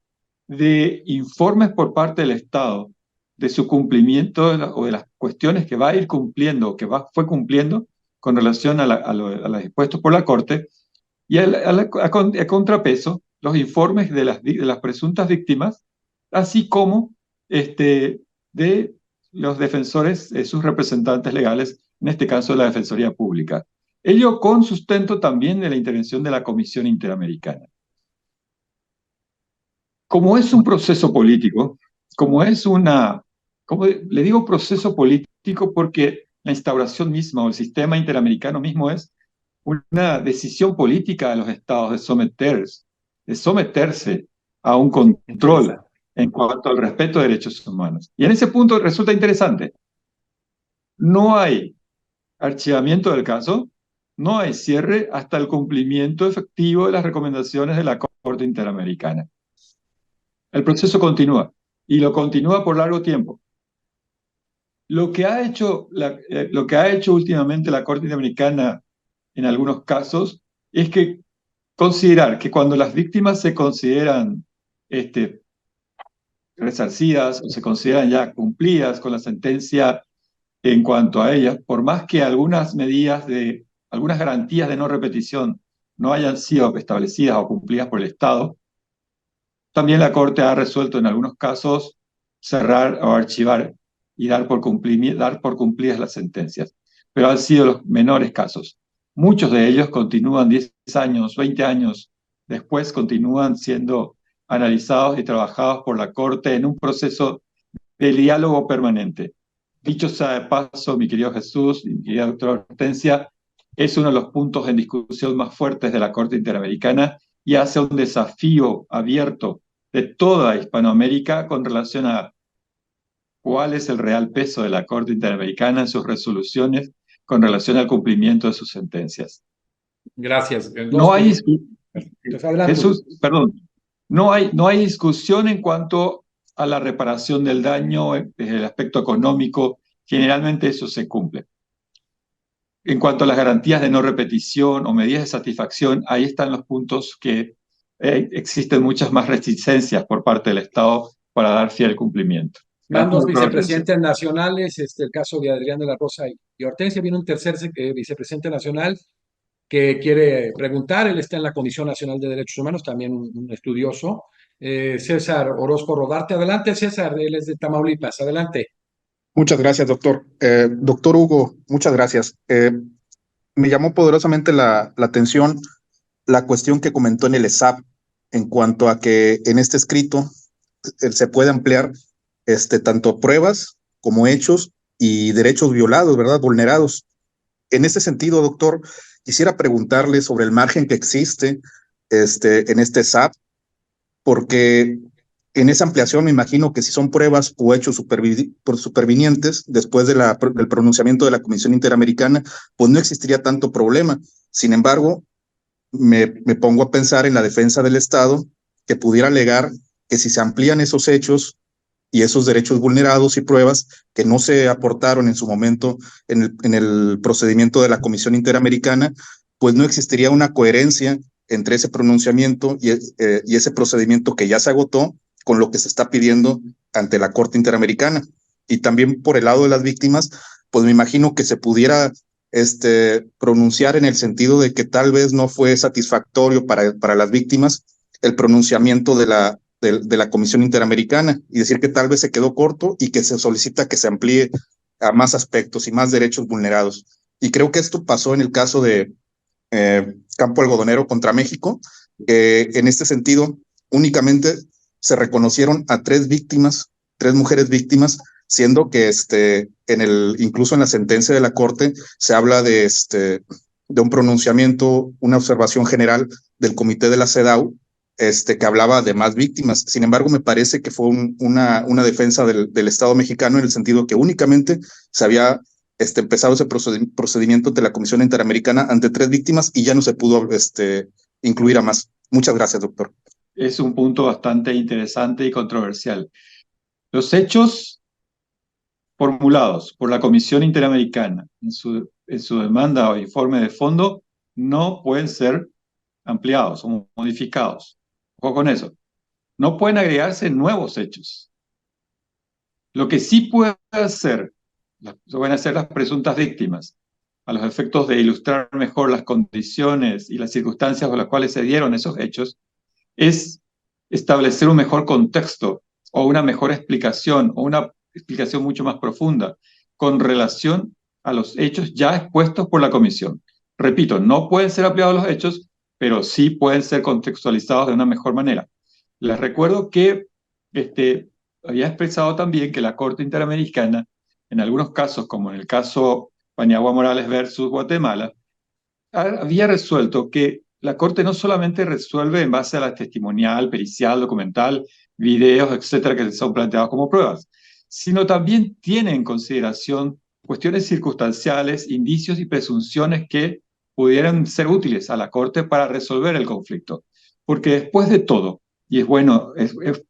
de informes por parte del Estado, de su cumplimiento o de las cuestiones que va a ir cumpliendo o que fue cumpliendo con relación a lo dispuesto por la Corte, y a contrapeso los informes de las presuntas víctimas, así como de los defensores, sus representantes legales, en este caso la Defensoría Pública. Ello con sustento también de la intervención de la Comisión Interamericana. Como es un proceso político, como le digo proceso político porque la instauración misma o el sistema interamericano mismo es una decisión política de los estados de someterse a un control Interesante. en cuanto al respeto de derechos humanos. Y en ese punto resulta interesante, no hay archivamiento del caso, no hay cierre hasta el cumplimiento efectivo de las recomendaciones de la Corte Interamericana. El proceso continúa y lo continúa por largo tiempo. Lo que lo que ha hecho últimamente la Corte Interamericana en algunos casos es que considerar que cuando las víctimas se consideran resarcidas o se consideran ya cumplidas con la sentencia en cuanto a ellas, por más que algunas garantías de no repetición no hayan sido establecidas o cumplidas por el Estado, también la Corte ha resuelto en algunos casos cerrar o archivar y dar por cumplidas las sentencias, pero han sido los menores casos. Muchos de ellos continúan 10 años, 20 años después, continúan siendo analizados y trabajados por la Corte en un proceso de diálogo permanente. Dicho sea de paso, mi querido Jesús, mi querida doctora Hortensia, es uno de los puntos en discusión más fuertes de la Corte Interamericana y hace un desafío abierto de toda Hispanoamérica con relación a cuál es el real peso de la Corte Interamericana en sus resoluciones con relación al cumplimiento de sus sentencias. Gracias. No hay, Pues adelante. Jesús, perdón, no hay discusión en cuanto a la reparación del daño desde el aspecto económico. Generalmente eso se cumple. En cuanto a las garantías de no repetición o medidas de satisfacción, ahí están los puntos que existen muchas más reticencias por parte del Estado para dar fiel cumplimiento. Van Gracias dos por la atención. vicepresidentes nacionales, el caso de Adrián de la Rosa y Hortensia. Viene un tercer vicepresidente nacional que quiere preguntar. Él está en la Comisión Nacional de Derechos Humanos, también un estudioso. César Orozco Rodarte. Adelante, César, él es de Tamaulipas. Adelante. Muchas gracias, doctor. Doctor Hugo, muchas gracias. Me llamó poderosamente la atención la cuestión que comentó en el ESAP en cuanto a que en este escrito se puede ampliar tanto pruebas como hechos y derechos violados, ¿verdad? Vulnerados. En ese sentido, doctor, quisiera preguntarle sobre el margen que existe en este SAP, porque en esa ampliación me imagino que si son pruebas o hechos supervinientes después del pronunciamiento de la Comisión Interamericana, pues no existiría tanto problema. Sin embargo, me pongo a pensar en la defensa del Estado, que pudiera alegar que si se amplían esos hechos y esos derechos vulnerados y pruebas que no se aportaron en su momento en el procedimiento de la Comisión Interamericana, pues no existiría una coherencia entre ese pronunciamiento y ese procedimiento que ya se agotó con lo que se está pidiendo ante la Corte Interamericana. Y también por el lado de las víctimas, pues me imagino que se pudiera pronunciar en el sentido de que tal vez no fue satisfactorio para las víctimas el pronunciamiento de la Comisión Interamericana y decir que tal vez se quedó corto y que se solicita que se amplíe a más aspectos y más derechos vulnerados. Y creo que esto pasó en el caso de Campo Algodonero contra México, que en este sentido únicamente se reconocieron a 3 víctimas, 3 mujeres víctimas, siendo que incluso en la sentencia de la Corte se habla de un pronunciamiento, una observación general del Comité de la CEDAW, que hablaba de más víctimas. Sin embargo, me parece que fue una defensa del Estado mexicano en el sentido que únicamente se había empezado ese procedimiento de la Comisión Interamericana ante 3 víctimas y ya no se pudo incluir a más. Muchas gracias, doctor. Es un punto bastante interesante y controversial. Los hechos formulados por la Comisión Interamericana en su demanda o informe de fondo no pueden ser ampliados o modificados. Ojo con eso. No pueden agregarse nuevos hechos. Lo que sí pueden hacer las presuntas víctimas, a los efectos de ilustrar mejor las condiciones y las circunstancias por las cuales se dieron esos hechos, es establecer un mejor contexto o una mejor explicación o una explicación mucho más profunda con relación a los hechos ya expuestos por la comisión. Repito, no pueden ser ampliados los hechos, pero sí pueden ser contextualizados de una mejor manera. Les recuerdo que había expresado también que la Corte Interamericana, en algunos casos, como en el caso Paniagua Morales versus Guatemala, había resuelto que la Corte no solamente resuelve en base a la testimonial, pericial, documental, videos, etcétera, que son planteados como pruebas, sino también tiene en consideración cuestiones circunstanciales, indicios y presunciones que pudieran ser útiles a la Corte para resolver el conflicto. Porque después de todo, y es bueno,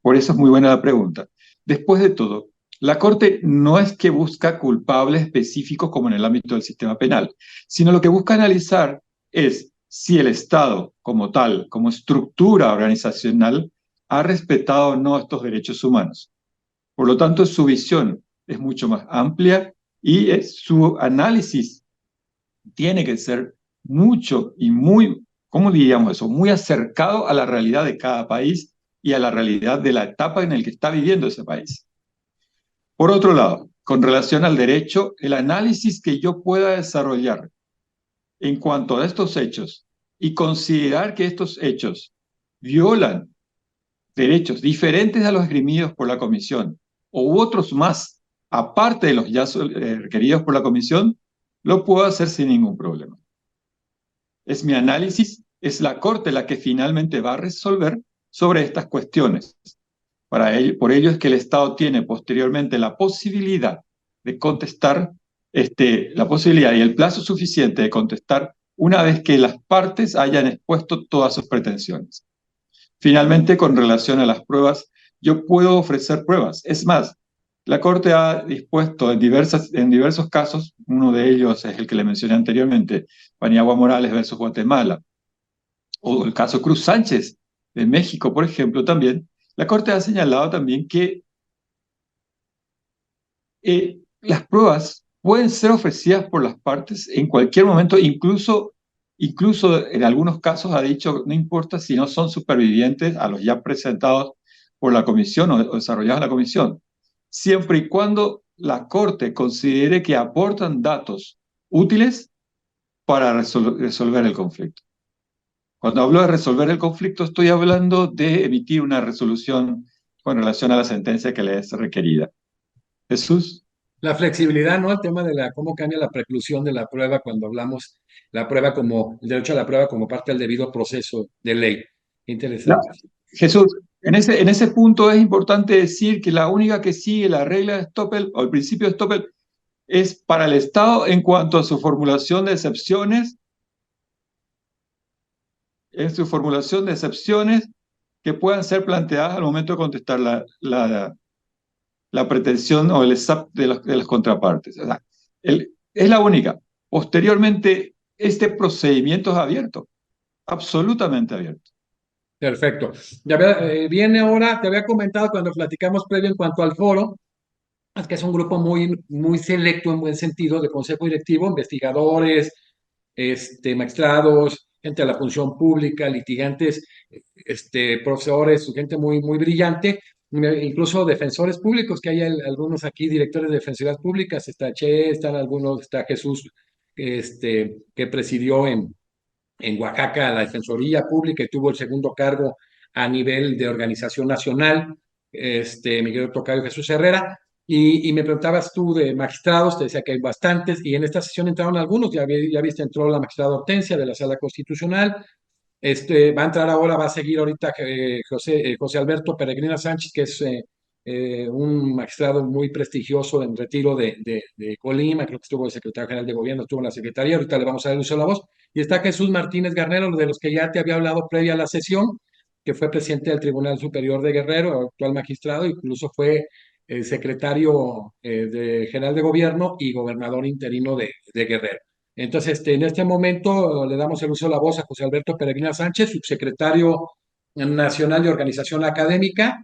por eso es muy buena la pregunta, después de todo, la Corte no es que busca culpables específicos como en el ámbito del sistema penal, sino lo que busca analizar es si el Estado como tal, como estructura organizacional, ha respetado o no estos derechos humanos. Por lo tanto, su visión es mucho más amplia y su análisis tiene que ser mucho y muy, ¿cómo diríamos eso? Muy acercado a la realidad de cada país y a la realidad de la etapa en la que está viviendo ese país. Por otro lado, con relación al derecho, el análisis que yo pueda desarrollar en cuanto a estos hechos y considerar que estos hechos violan derechos diferentes a los esgrimidos por la Comisión u otros más, aparte de los ya requeridos por la Comisión, lo puedo hacer sin ningún problema. Es mi análisis, es la Corte la que finalmente va a resolver sobre estas cuestiones. Por ello es que el Estado tiene posteriormente la posibilidad de contestar, la posibilidad y el plazo suficiente de contestar una vez que las partes hayan expuesto todas sus pretensiones. Finalmente, con relación a las pruebas, yo puedo ofrecer pruebas. Es más, la Corte ha dispuesto en diversos casos, uno de ellos es el que le mencioné anteriormente, Paniagua Morales versus Guatemala, o el caso Cruz Sánchez de México, por ejemplo, también, la Corte ha señalado también que las pruebas pueden ser ofrecidas por las partes en cualquier momento, incluso en algunos casos ha dicho, no importa si no son supervivientes a los ya presentados por la comisión o desarrollados en la comisión, siempre y cuando la Corte considere que aportan datos útiles para resolver el conflicto. Cuando hablo de resolver el conflicto, estoy hablando de emitir una resolución con relación a la sentencia que le es requerida. Jesús. La flexibilidad, ¿no? El tema de cómo cambia la preclusión de la prueba cuando hablamos la prueba como, el derecho a la prueba como parte del debido proceso de ley. La- Interesante. Jesús, en ese punto es importante decir que la única que sigue la regla de Stoppel o el principio de Stoppel es para el Estado en cuanto a su formulación de excepciones, en su formulación de excepciones que puedan ser planteadas al momento de contestar la pretensión o el SAP de las contrapartes. O sea, es la única. Posteriormente, este procedimiento es abierto, absolutamente abierto. Perfecto. Viene ahora, te había comentado cuando platicamos previo en cuanto al foro, es que es un grupo muy selecto en buen sentido de consejo directivo, investigadores, magistrados, gente de la función pública, litigantes, profesores, gente muy brillante, incluso defensores públicos, que hay algunos aquí, directores de defensorías públicas, está Che, están algunos, está Jesús, que presidió en Oaxaca la Defensoría Pública y tuvo el segundo cargo a nivel de organización nacional, mi querido tocayo Jesús Herrera. Y me preguntabas tú de magistrados, te decía que hay bastantes, y en esta sesión entraron algunos, ya viste, entró la magistrada Hortensia de la Sala Constitucional, va a entrar ahora, va a seguir ahorita José Alberto Peregrina Sánchez, que es un magistrado muy prestigioso en retiro de Colima, creo que estuvo el secretario general de gobierno, estuvo en la secretaría, ahorita le vamos a dar el uso de la voz. Y está Jesús Martínez Garnero, de los que ya te había hablado previa a la sesión, que fue presidente del Tribunal Superior de Guerrero, actual magistrado, incluso fue secretario general de gobierno y gobernador interino de Guerrero. Entonces, en este momento le damos el uso de la voz a José Alberto Peregrina Sánchez, subsecretario nacional de organización académica,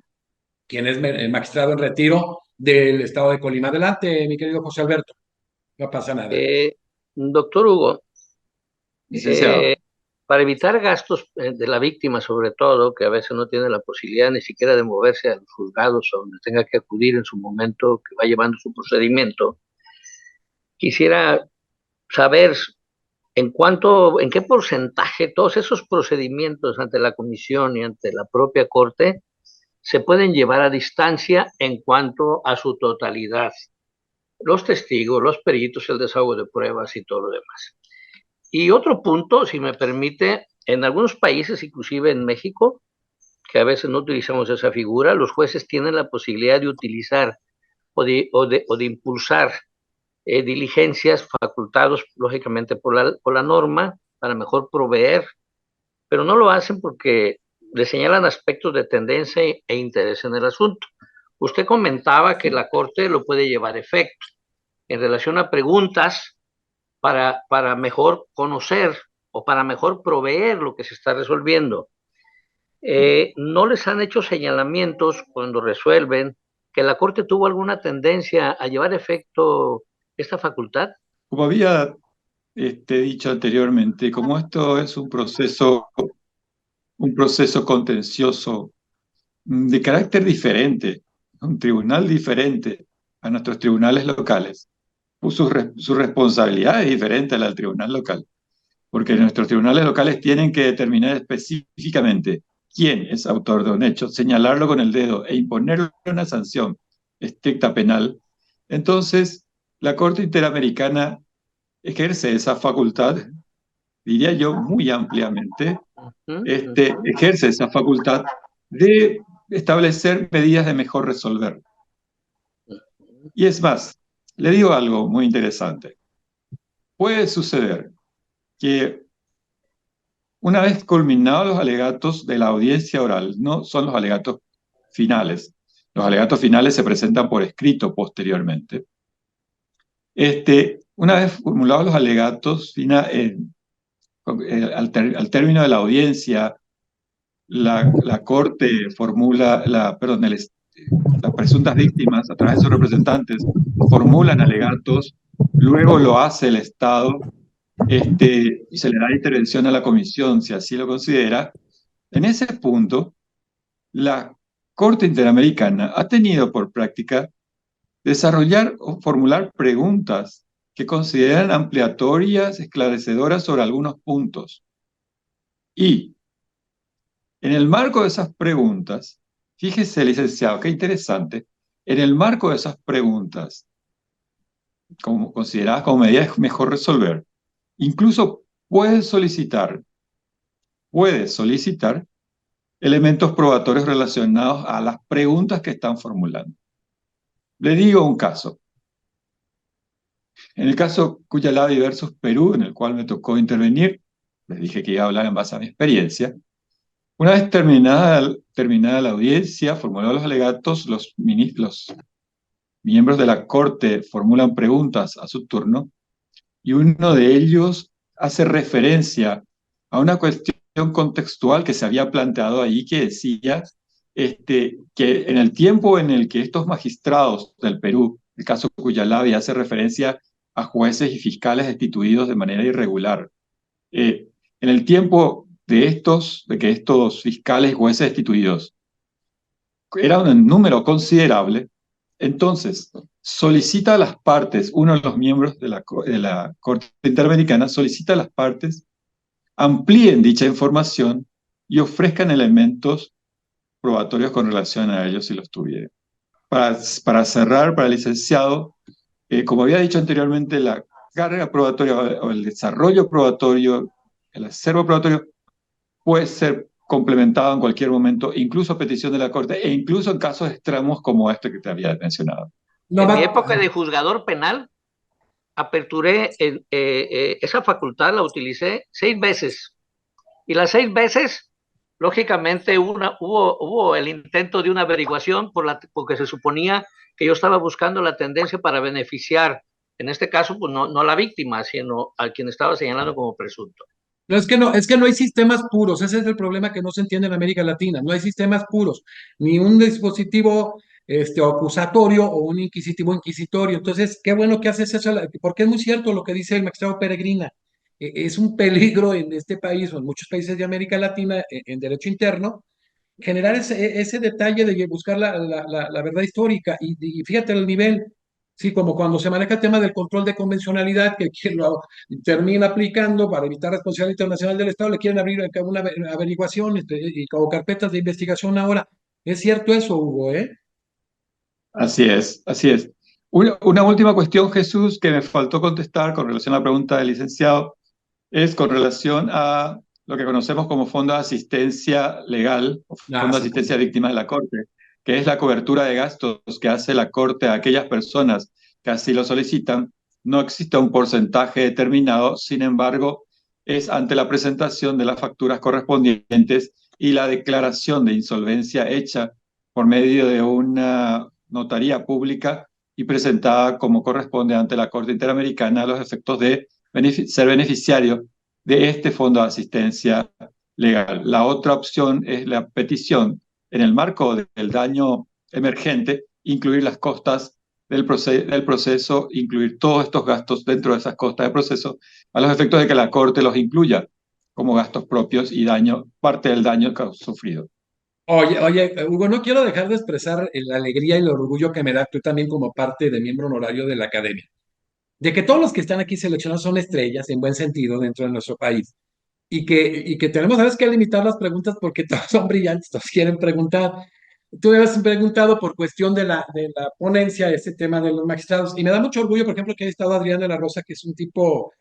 quien es magistrado en retiro del estado de Colima. Adelante, mi querido José Alberto. No pasa nada. Eh, Doctor Hugo, Licenciado. para evitar gastos de la víctima, sobre todo, que a veces no tiene la posibilidad ni siquiera de moverse a los juzgados o donde tenga que acudir en su momento que va llevando su procedimiento, quisiera saber en qué porcentaje todos esos procedimientos ante la comisión y ante la propia corte se pueden llevar a distancia en cuanto a su totalidad. Los testigos, los peritos, el desahogo de pruebas y todo lo demás. Y otro punto, si me permite, en algunos países, inclusive en México, que a veces no utilizamos esa figura, los jueces tienen la posibilidad de utilizar o de impulsar diligencias facultados, lógicamente, por la norma para mejor proveer, pero no lo hacen porque le señalan aspectos de tendencia e interés en el asunto. Usted comentaba que la Corte lo puede llevar a efecto en relación a preguntas para mejor conocer o para mejor proveer lo que se está resolviendo. ¿No les han hecho señalamientos cuando resuelven que la Corte tuvo alguna tendencia a llevar a efecto esta facultad? Como había dicho anteriormente, como esto es un proceso contencioso de carácter diferente, un tribunal diferente a nuestros tribunales locales, su responsabilidad es diferente a la del tribunal local, porque nuestros tribunales locales tienen que determinar específicamente quién es autor de un hecho, señalarlo con el dedo e imponerle una sanción estricta penal. Entonces, la Corte Interamericana ejerce esa facultad, diría yo, muy ampliamente, ejerce esa facultad de establecer medidas de mejor resolver. Y es más, le digo algo muy interesante. Puede suceder que una vez culminados los alegatos de la audiencia oral, no son los alegatos finales, los alegatos finales se presentan por escrito posteriormente. Una vez formulados los alegatos al término de la audiencia, la Corte formula, las presuntas víctimas, a través de sus representantes, formulan alegatos, luego lo hace el Estado, y se le da intervención a la comisión, si así lo considera. En ese punto, la Corte Interamericana ha tenido por práctica desarrollar o formular preguntas que consideran ampliatorias, esclarecedoras sobre algunos puntos. Y en el marco de esas preguntas, fíjese, licenciado, qué interesante, en el marco de esas preguntas, como consideradas como medidas mejor resolver. Incluso puede solicitar elementos probatorios relacionados a las preguntas que están formulando. Le digo un caso. En el caso Cuyalabi versus Perú, en el cual me tocó intervenir, les dije que iba a hablar en base a mi experiencia. Una vez terminada la audiencia, formulados los alegatos, los miembros de la Corte formulan preguntas a su turno y uno de ellos hace referencia a una cuestión contextual que se había planteado ahí que decía que en el tiempo en el que estos magistrados del Perú, el caso Cuyalabi, hace referencia a jueces y fiscales destituidos de manera irregular. En el tiempo de que estos fiscales y jueces destituidos era un número considerable, entonces solicita a las partes, uno de los miembros de la Corte Interamericana solicita a las partes amplíen dicha información y ofrezcan elementos probatorios con relación a ellos si los tuvieran. Para cerrar, para el licenciado, como había dicho anteriormente, la carga probatoria o el desarrollo probatorio, el acervo probatorio puede ser complementado en cualquier momento, incluso a petición de la Corte e incluso en casos extremos como este que te había mencionado. No En mi va. época de juzgador penal, aperturé esa facultad, la utilicé 6 veces. Y las 6 veces, lógicamente, hubo el intento de una averiguación porque se suponía que yo estaba buscando la tendencia para beneficiar, en este caso, pues no a la víctima, sino al quien estaba señalando como presunto. No, es que no hay sistemas puros, ese es el problema que no se entiende en América Latina, no hay sistemas puros, ni un dispositivo acusatorio o un inquisitivo inquisitorio. Entonces, qué bueno que haces eso, porque es muy cierto lo que dice el magistrado Peregrina. Es un peligro en este país o en muchos países de América Latina en derecho interno generar ese detalle de buscar la verdad histórica y fíjate el nivel. Sí, como cuando se maneja el tema del control de convencionalidad, que quien lo termina aplicando para evitar responsabilidad internacional del Estado, le quieren abrir una averiguación o carpetas de investigación ahora. Es cierto eso, Hugo, ¿eh? Así es, así es. Una última cuestión, Jesús, que me faltó contestar con relación a la pregunta del licenciado, es con relación a lo que conocemos como Fondo de Asistencia Legal o Ah, Fondo de sí. Asistencia a Víctimas de la Corte, que es la cobertura de gastos que hace la Corte a aquellas personas que así lo solicitan. No existe un porcentaje determinado, sin embargo, es ante la presentación de las facturas correspondientes y la declaración de insolvencia hecha por medio de una notaría pública y presentada como corresponde ante la Corte Interamericana a los efectos de ser beneficiario de este fondo de asistencia legal. La otra opción es la petición en el marco del daño emergente, incluir las costas del proceso, incluir todos estos gastos dentro de esas costas de proceso, a los efectos de que la Corte los incluya como gastos propios y parte del daño sufrido. Oye, Hugo, no quiero dejar de expresar la alegría y el orgullo que me da tú también como parte de miembro honorario de la academia, de que todos los que están aquí seleccionados son estrellas en buen sentido dentro de nuestro país y que tenemos, ¿sabes qué? Limitar las preguntas porque todos son brillantes, todos quieren preguntar. Tú me has preguntado por cuestión de la ponencia, este tema de los magistrados, y me da mucho orgullo, por ejemplo, que haya estado Adrián de la Rosa, que es un tipo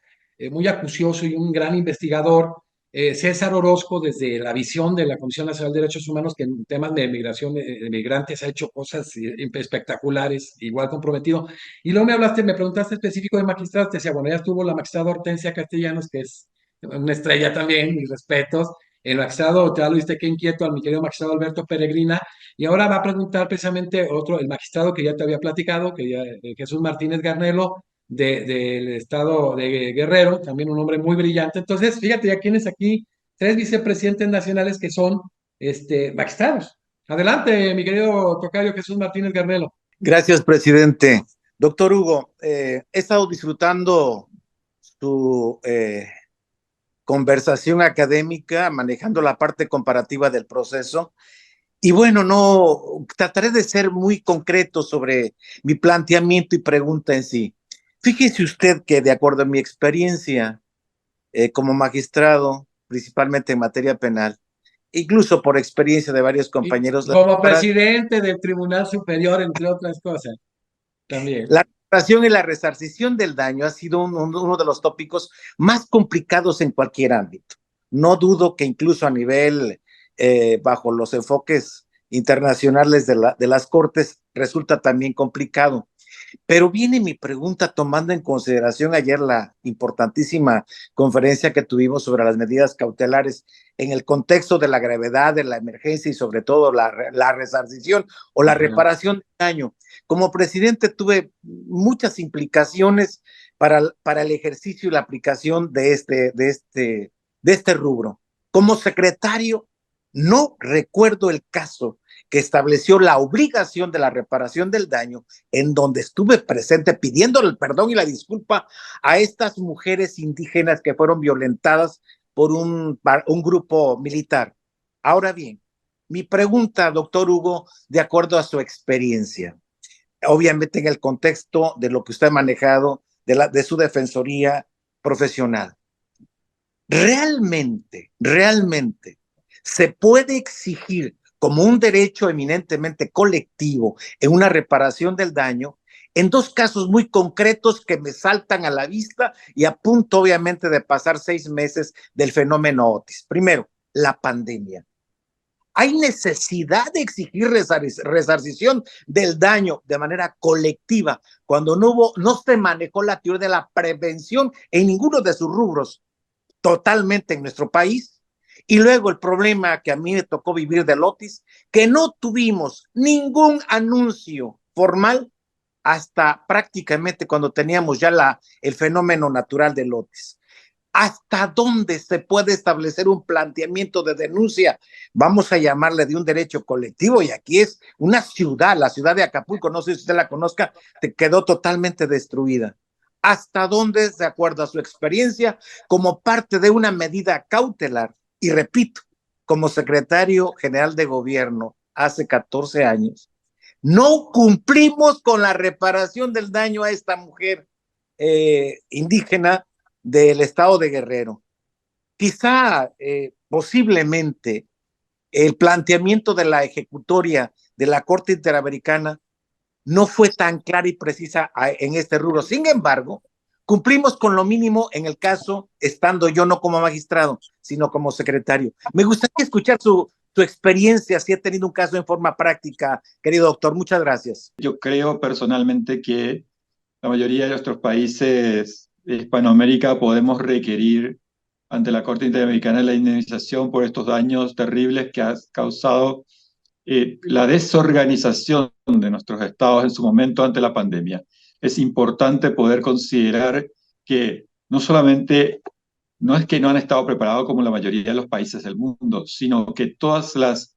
muy acucioso y un gran investigador, César Orozco, desde la visión de la Comisión Nacional de Derechos Humanos, que en temas de migración de migrantes ha hecho cosas espectaculares, igual comprometido. Y luego me preguntaste específico de magistrados, te decía, bueno, ya estuvo la magistrada Hortensia Castellanos, que es una estrella también, mis respetos. El magistrado, ya lo viste, qué inquieto, al mi querido magistrado Alberto Peregrina. Y ahora va a preguntar precisamente el magistrado que ya te había platicado, Jesús Martínez Garnelo, del estado de Guerrero, también un hombre muy brillante. Entonces, fíjate, ya tienes aquí 3 vicepresidentes nacionales que son magistrados. Adelante, mi querido tocayo Jesús Martínez Garnelo. Gracias, presidente. Doctor Hugo, he estado disfrutando su conversación académica, manejando la parte comparativa del proceso. Y bueno, trataré de ser muy concreto sobre mi planteamiento y pregunta en sí. Fíjese usted que de acuerdo a mi experiencia como magistrado, principalmente en materia penal, incluso por experiencia de varios compañeros, Como presidente del Tribunal Superior, entre otras cosas, también. la reparación y la resarcición del daño ha sido uno de los tópicos más complicados en cualquier ámbito. No dudo que incluso a nivel, bajo los enfoques internacionales de las Cortes, resulta también complicado. Pero viene mi pregunta tomando en consideración ayer la importantísima conferencia que tuvimos sobre las medidas cautelares en el contexto de la gravedad de la emergencia y sobre todo la resarcición o la reparación del daño. Como presidente tuve muchas implicaciones para el ejercicio y la aplicación de este rubro. Como secretario, no recuerdo el caso que estableció la obligación de la reparación del daño, en donde estuve presente pidiéndole el perdón y la disculpa a estas mujeres indígenas que fueron violentadas por un grupo militar. Ahora bien, mi pregunta, doctor Hugo, de acuerdo a su experiencia, obviamente en el contexto de lo que usted ha manejado, de su defensoría profesional, ¿realmente se puede exigir como un derecho eminentemente colectivo en una reparación del daño en dos casos muy concretos que me saltan a la vista y a punto obviamente de pasar 6 meses del fenómeno Otis? Primero, la pandemia. Hay necesidad de exigir resarcición del daño de manera colectiva cuando no se manejó la teoría de la prevención en ninguno de sus rubros totalmente en nuestro país. Y luego el problema que a mí me tocó vivir del Otis, que no tuvimos ningún anuncio formal hasta prácticamente cuando teníamos ya el fenómeno natural del Otis. ¿Hasta dónde se puede establecer un planteamiento de denuncia? Vamos a llamarle de un derecho colectivo, y aquí es una ciudad, la ciudad de Acapulco, no sé si usted la conozca, quedó totalmente destruida. ¿Hasta dónde, de acuerdo a su experiencia, como parte de una medida cautelar? Y repito, como secretario general de gobierno hace 14 años, no cumplimos con la reparación del daño a esta mujer indígena del estado de Guerrero. Quizá, posiblemente, el planteamiento de la ejecutoria de la Corte Interamericana no fue tan clara y precisa en este rubro. Sin embargo, cumplimos con lo mínimo en el caso, estando yo no como magistrado, sino como secretario. Me gustaría escuchar su experiencia, si ha tenido un caso en forma práctica, querido doctor. Muchas gracias. Yo creo personalmente que la mayoría de nuestros países de Hispanoamérica podemos requerir ante la Corte Interamericana la indemnización por estos daños terribles que ha causado la desorganización de nuestros estados en su momento ante la pandemia. Es importante poder considerar que no solamente no es que no han estado preparados como la mayoría de los países del mundo, sino que todas las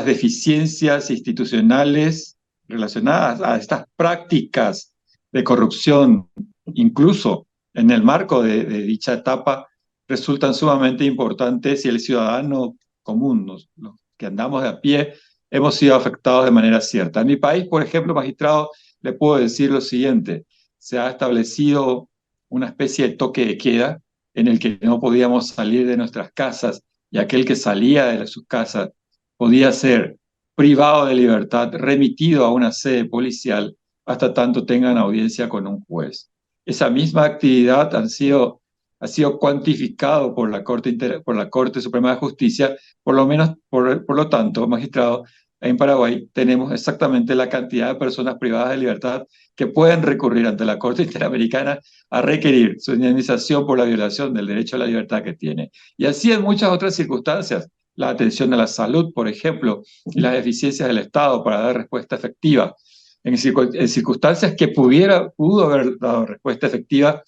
deficiencias institucionales relacionadas a estas prácticas de corrupción, incluso en el marco de dicha etapa, resultan sumamente importantes y el ciudadano común, los que andamos de a pie, hemos sido afectados de manera cierta. En mi país, por ejemplo, magistrado, le puedo decir lo siguiente: se ha establecido una especie de toque de queda en el que no podíamos salir de nuestras casas, y aquel que salía de sus casas podía ser privado de libertad, remitido a una sede policial hasta tanto tengan audiencia con un juez. Esa misma actividad ha sido cuantificado por la Corte Suprema de Justicia. Por lo menos, por lo tanto, magistrado, en Paraguay tenemos exactamente la cantidad de personas privadas de libertad que pueden recurrir ante la Corte Interamericana a requerir su indemnización por la violación del derecho a la libertad que tiene. Y así en muchas otras circunstancias, la atención a la salud, por ejemplo, y las deficiencias del Estado para dar respuesta efectiva. En circunstancias que pudo haber dado respuesta efectiva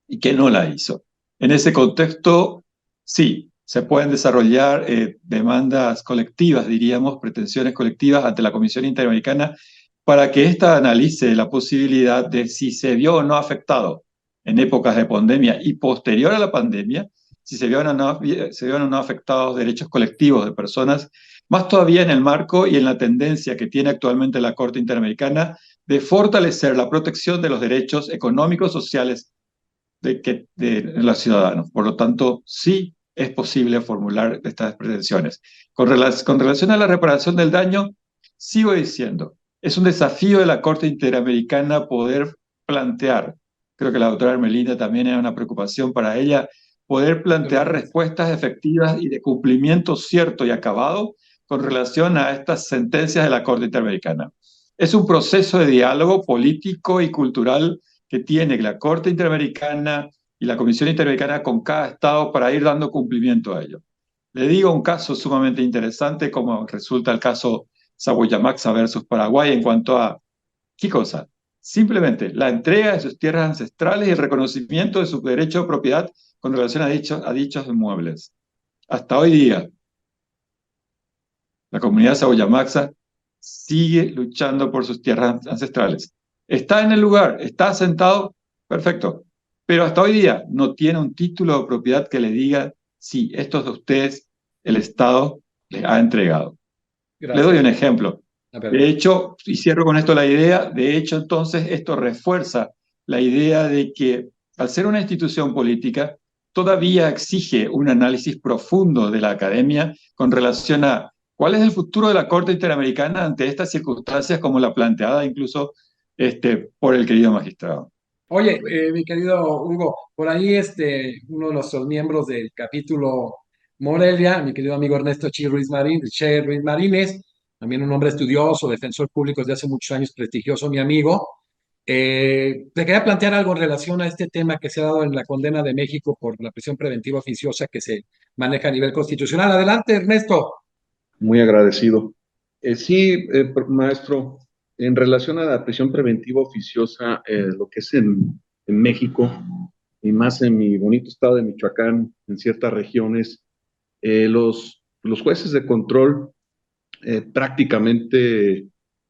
y que no la hizo. En ese contexto, sí, se pueden desarrollar demandas colectivas, diríamos, pretensiones colectivas ante la Comisión Interamericana para que ésta analice la posibilidad de si se vio o no afectado en épocas de pandemia y posterior a la pandemia, si se vieron o no afectados derechos colectivos de personas, más todavía en el marco y en la tendencia que tiene actualmente la Corte Interamericana de fortalecer la protección de los derechos económicos, sociales de los ciudadanos. Por lo tanto, sí es posible formular estas pretensiones. Con relación a la reparación del daño, sigo diciendo, Es un desafío de la Corte Interamericana poder plantear, creo que la doctora Ermelinda también era una preocupación para ella, poder plantear respuestas efectivas y de cumplimiento cierto y acabado con relación a estas sentencias de la Corte Interamericana. Es un proceso de diálogo político y cultural que tiene la Corte Interamericana y la Comisión Interamericana con cada Estado para ir dando cumplimiento a ello. Le digo un caso sumamente interesante, como resulta el caso Saboyamaxa versus Paraguay en cuanto a, ¿qué cosa? Simplemente la entrega de sus tierras ancestrales y el reconocimiento de su derecho de propiedad con relación a dichos inmuebles. Hasta hoy día, la comunidad Saboyamaxa sigue luchando por sus tierras ancestrales. Está en el lugar, está asentado, perfecto, pero hasta hoy día no tiene un título de propiedad que le diga si estos de ustedes el Estado les ha entregado. Gracias. Le doy un ejemplo. De hecho, y cierro con esto la idea, de hecho entonces esto refuerza la idea de que al ser una institución política, todavía exige un análisis profundo de la academia con relación a cuál es el futuro de la Corte Interamericana ante estas circunstancias como la planteada incluso por el querido magistrado. Oye, mi querido Hugo, por ahí uno de nuestros miembros del capítulo Morelia, mi querido amigo Ernesto Che Ruiz Marínez, también un hombre estudioso, defensor público desde hace muchos años, prestigioso, mi amigo. Te quería plantear algo en relación a este tema que se ha dado en la condena de México por la prisión preventiva oficiosa que se maneja a nivel constitucional. Adelante, Ernesto. Muy agradecido. Sí, maestro, en relación a la prisión preventiva oficiosa, lo que es en México, y más en mi bonito estado de Michoacán, en ciertas regiones, los jueces de control prácticamente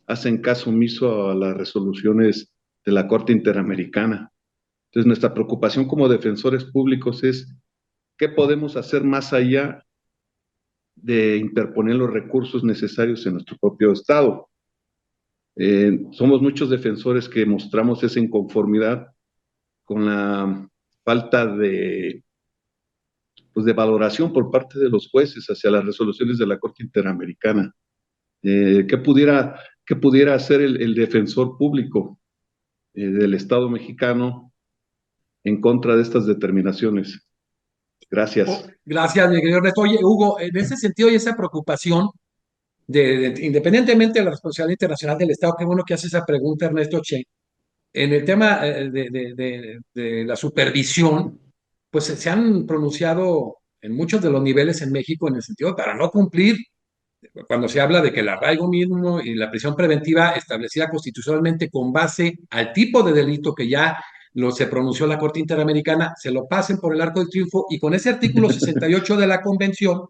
hacen caso omiso a las resoluciones de la Corte Interamericana. Entonces, nuestra preocupación como defensores públicos es qué podemos hacer más allá de interponer los recursos necesarios en nuestro propio Estado. Somos muchos defensores que mostramos esa inconformidad con la falta de valoración por parte de los jueces hacia las resoluciones de la Corte Interamericana. ¿Qué pudiera hacer el defensor público del Estado mexicano en contra de estas determinaciones? Gracias. Gracias, mi querido Ernesto. Oye, Hugo, en ese sentido y esa preocupación, independientemente de la responsabilidad internacional del Estado, qué bueno que hace esa pregunta, Ernesto Che. En el tema de la supervisión, pues se han pronunciado en muchos de los niveles en México en el sentido de para no cumplir, cuando se habla de que el arraigo mismo y la prisión preventiva establecida constitucionalmente con base al tipo de delito que ya se pronunció la Corte Interamericana, se lo pasen por el arco del triunfo y con ese artículo 68 de la Convención,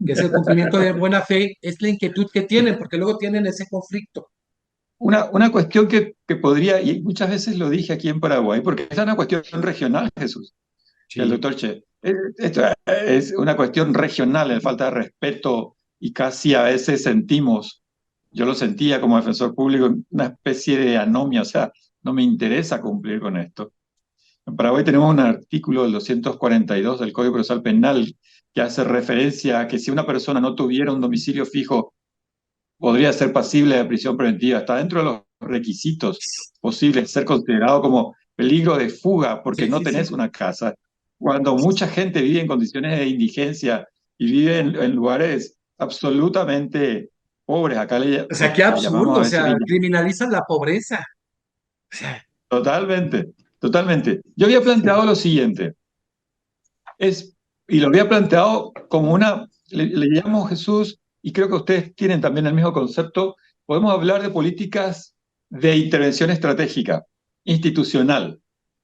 que es el cumplimiento de buena fe, es la inquietud que tienen, porque luego tienen ese conflicto. Una cuestión que podría, y muchas veces lo dije aquí en Paraguay, porque es una cuestión regional, Jesús, Sí. el doctor Che. Esto es una cuestión regional, la falta de respeto, y casi a veces sentimos, yo lo sentía como defensor público, una especie de anomia, o sea, no me interesa cumplir con esto. En Paraguay tenemos un artículo del 242 del Código Procesal Penal que hace referencia a que si una persona no tuviera un domicilio fijo, podría ser pasible de prisión preventiva. Está dentro de los requisitos posibles ser considerado como peligro de fuga porque no tenés una casa. Cuando mucha gente vive en condiciones de indigencia y vive en lugares absolutamente pobres, acá O sea, qué absurdo, o sea, criminalizan la pobreza. O sea, totalmente, totalmente. Yo había planteado lo siguiente, y lo había planteado como le llamo Jesús, y creo que ustedes tienen también el mismo concepto, podemos hablar de políticas de intervención estratégica, institucional.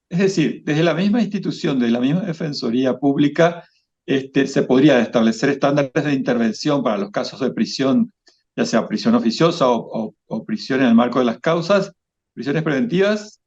Es decir, desde la misma institución, de la misma Defensoría Pública, se podría establecer estándares de intervención para los casos de prisión, ya sea prisión oficiosa o prisión en el marco de las causas, prisiones preventivas,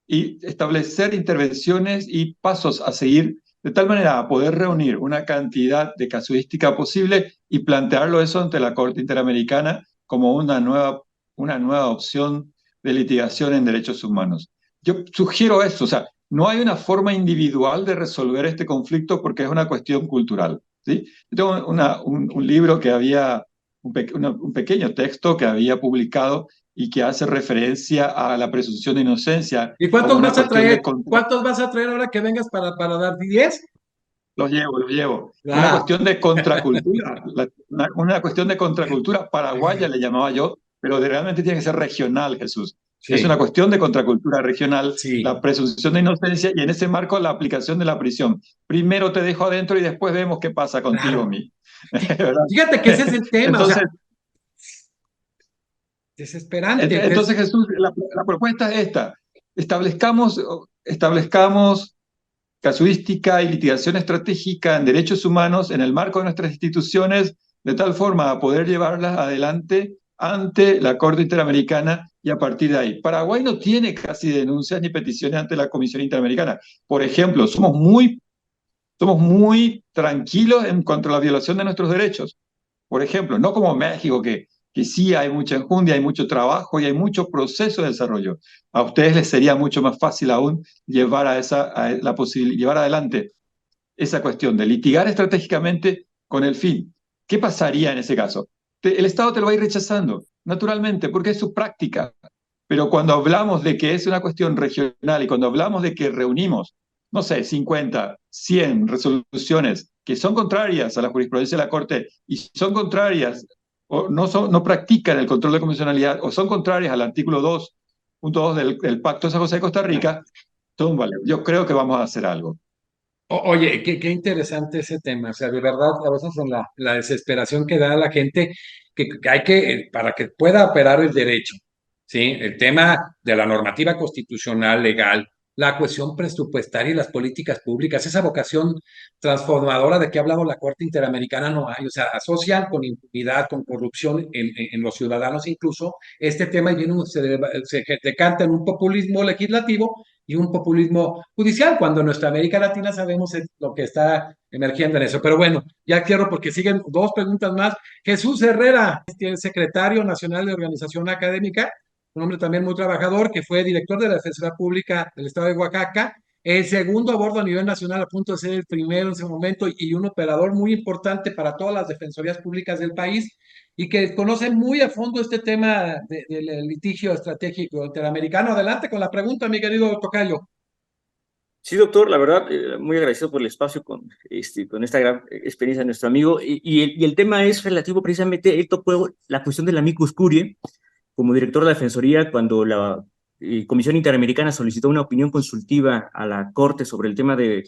y establecer intervenciones y pasos a seguir de tal manera a poder reunir una cantidad de casuística posible y plantearlo eso ante la Corte Interamericana como una nueva opción de litigación en derechos humanos. Yo sugiero eso, o sea, no hay una forma individual de resolver este conflicto porque es una cuestión cultural, ¿sí? Yo tengo un libro que había, un pequeño texto que había publicado y que hace referencia a la presunción de inocencia ¿Y como cuántos una vas a cuestión de traer? ¿Cuántos vas a traer ahora que vengas para dar 10? Los llevo, los llevo. Una Ah, cuestión de contracultura, una cuestión de contracultura paraguaya le llamaba yo, pero realmente tiene que ser regional, Jesús. Es una sí, cuestión de contracultura regional, la sí. presunción de inocencia y en ese marco la aplicación de la prisión. Primero te dejo adentro y después vemos qué pasa contigo, Claro. ¿verdad? Fíjate que ese es el tema, o Entonces, sea, desesperante. entonces Jesús, la propuesta es esta. Establezcamos casuística y litigación estratégica en derechos humanos en el marco de nuestras instituciones, de tal forma a poder llevarlas adelante ante la Corte Interamericana y a partir de ahí. Paraguay no tiene casi denuncias ni peticiones ante la Comisión Interamericana. Por ejemplo, somos muy tranquilos en cuanto a la violación de nuestros derechos. Por ejemplo, no como México, que sí hay mucha enjundia, hay mucho trabajo y hay mucho proceso de desarrollo. A ustedes les sería mucho más fácil aún llevar adelante esa cuestión de litigar estratégicamente con el fin. ¿Qué pasaría en ese caso? El Estado te lo va a ir rechazando, naturalmente, porque es su práctica. Pero cuando hablamos de que es una cuestión regional y cuando hablamos de que reunimos, no sé, 50, 100 resoluciones que son contrarias a la jurisprudencia de la Corte y son contrarias o no practican el control de convencionalidad o son contrarias al artículo 2.2 del Pacto de San José de Costa Rica, todo un valor. Yo creo que vamos a hacer algo. Oye, qué interesante ese tema. O sea, de verdad, a veces en la desesperación que da la gente que hay para que pueda operar el derecho, ¿sí? El tema de la normativa constitucional, legal, la cuestión presupuestaria y las políticas públicas, esa vocación transformadora de que ha hablado la Corte Interamericana no hay. O sea, asocian con impunidad, con corrupción en los ciudadanos incluso este tema y se decanta en un populismo legislativo y un populismo judicial, cuando en nuestra América Latina sabemos lo que está emergiendo en eso. Pero bueno, ya quiero porque siguen dos preguntas más. Jesús Herrera, el secretario nacional de Organización Académica, un hombre también muy trabajador, que fue director de la Defensoría Pública del Estado de Oaxaca, el segundo a bordo a nivel nacional, a punto de ser el primero en ese momento, y un operador muy importante para todas las defensorías públicas del país, y que conoce muy a fondo este tema del litigio estratégico interamericano. Adelante con la pregunta, mi querido Tocayo. Sí, doctor, la verdad, muy agradecido por el espacio con esta gran experiencia de nuestro amigo. Y el tema es relativo precisamente, él tocó la cuestión del amicus curiae como director de la Defensoría cuando la Comisión Interamericana solicitó una opinión consultiva a la Corte sobre el tema de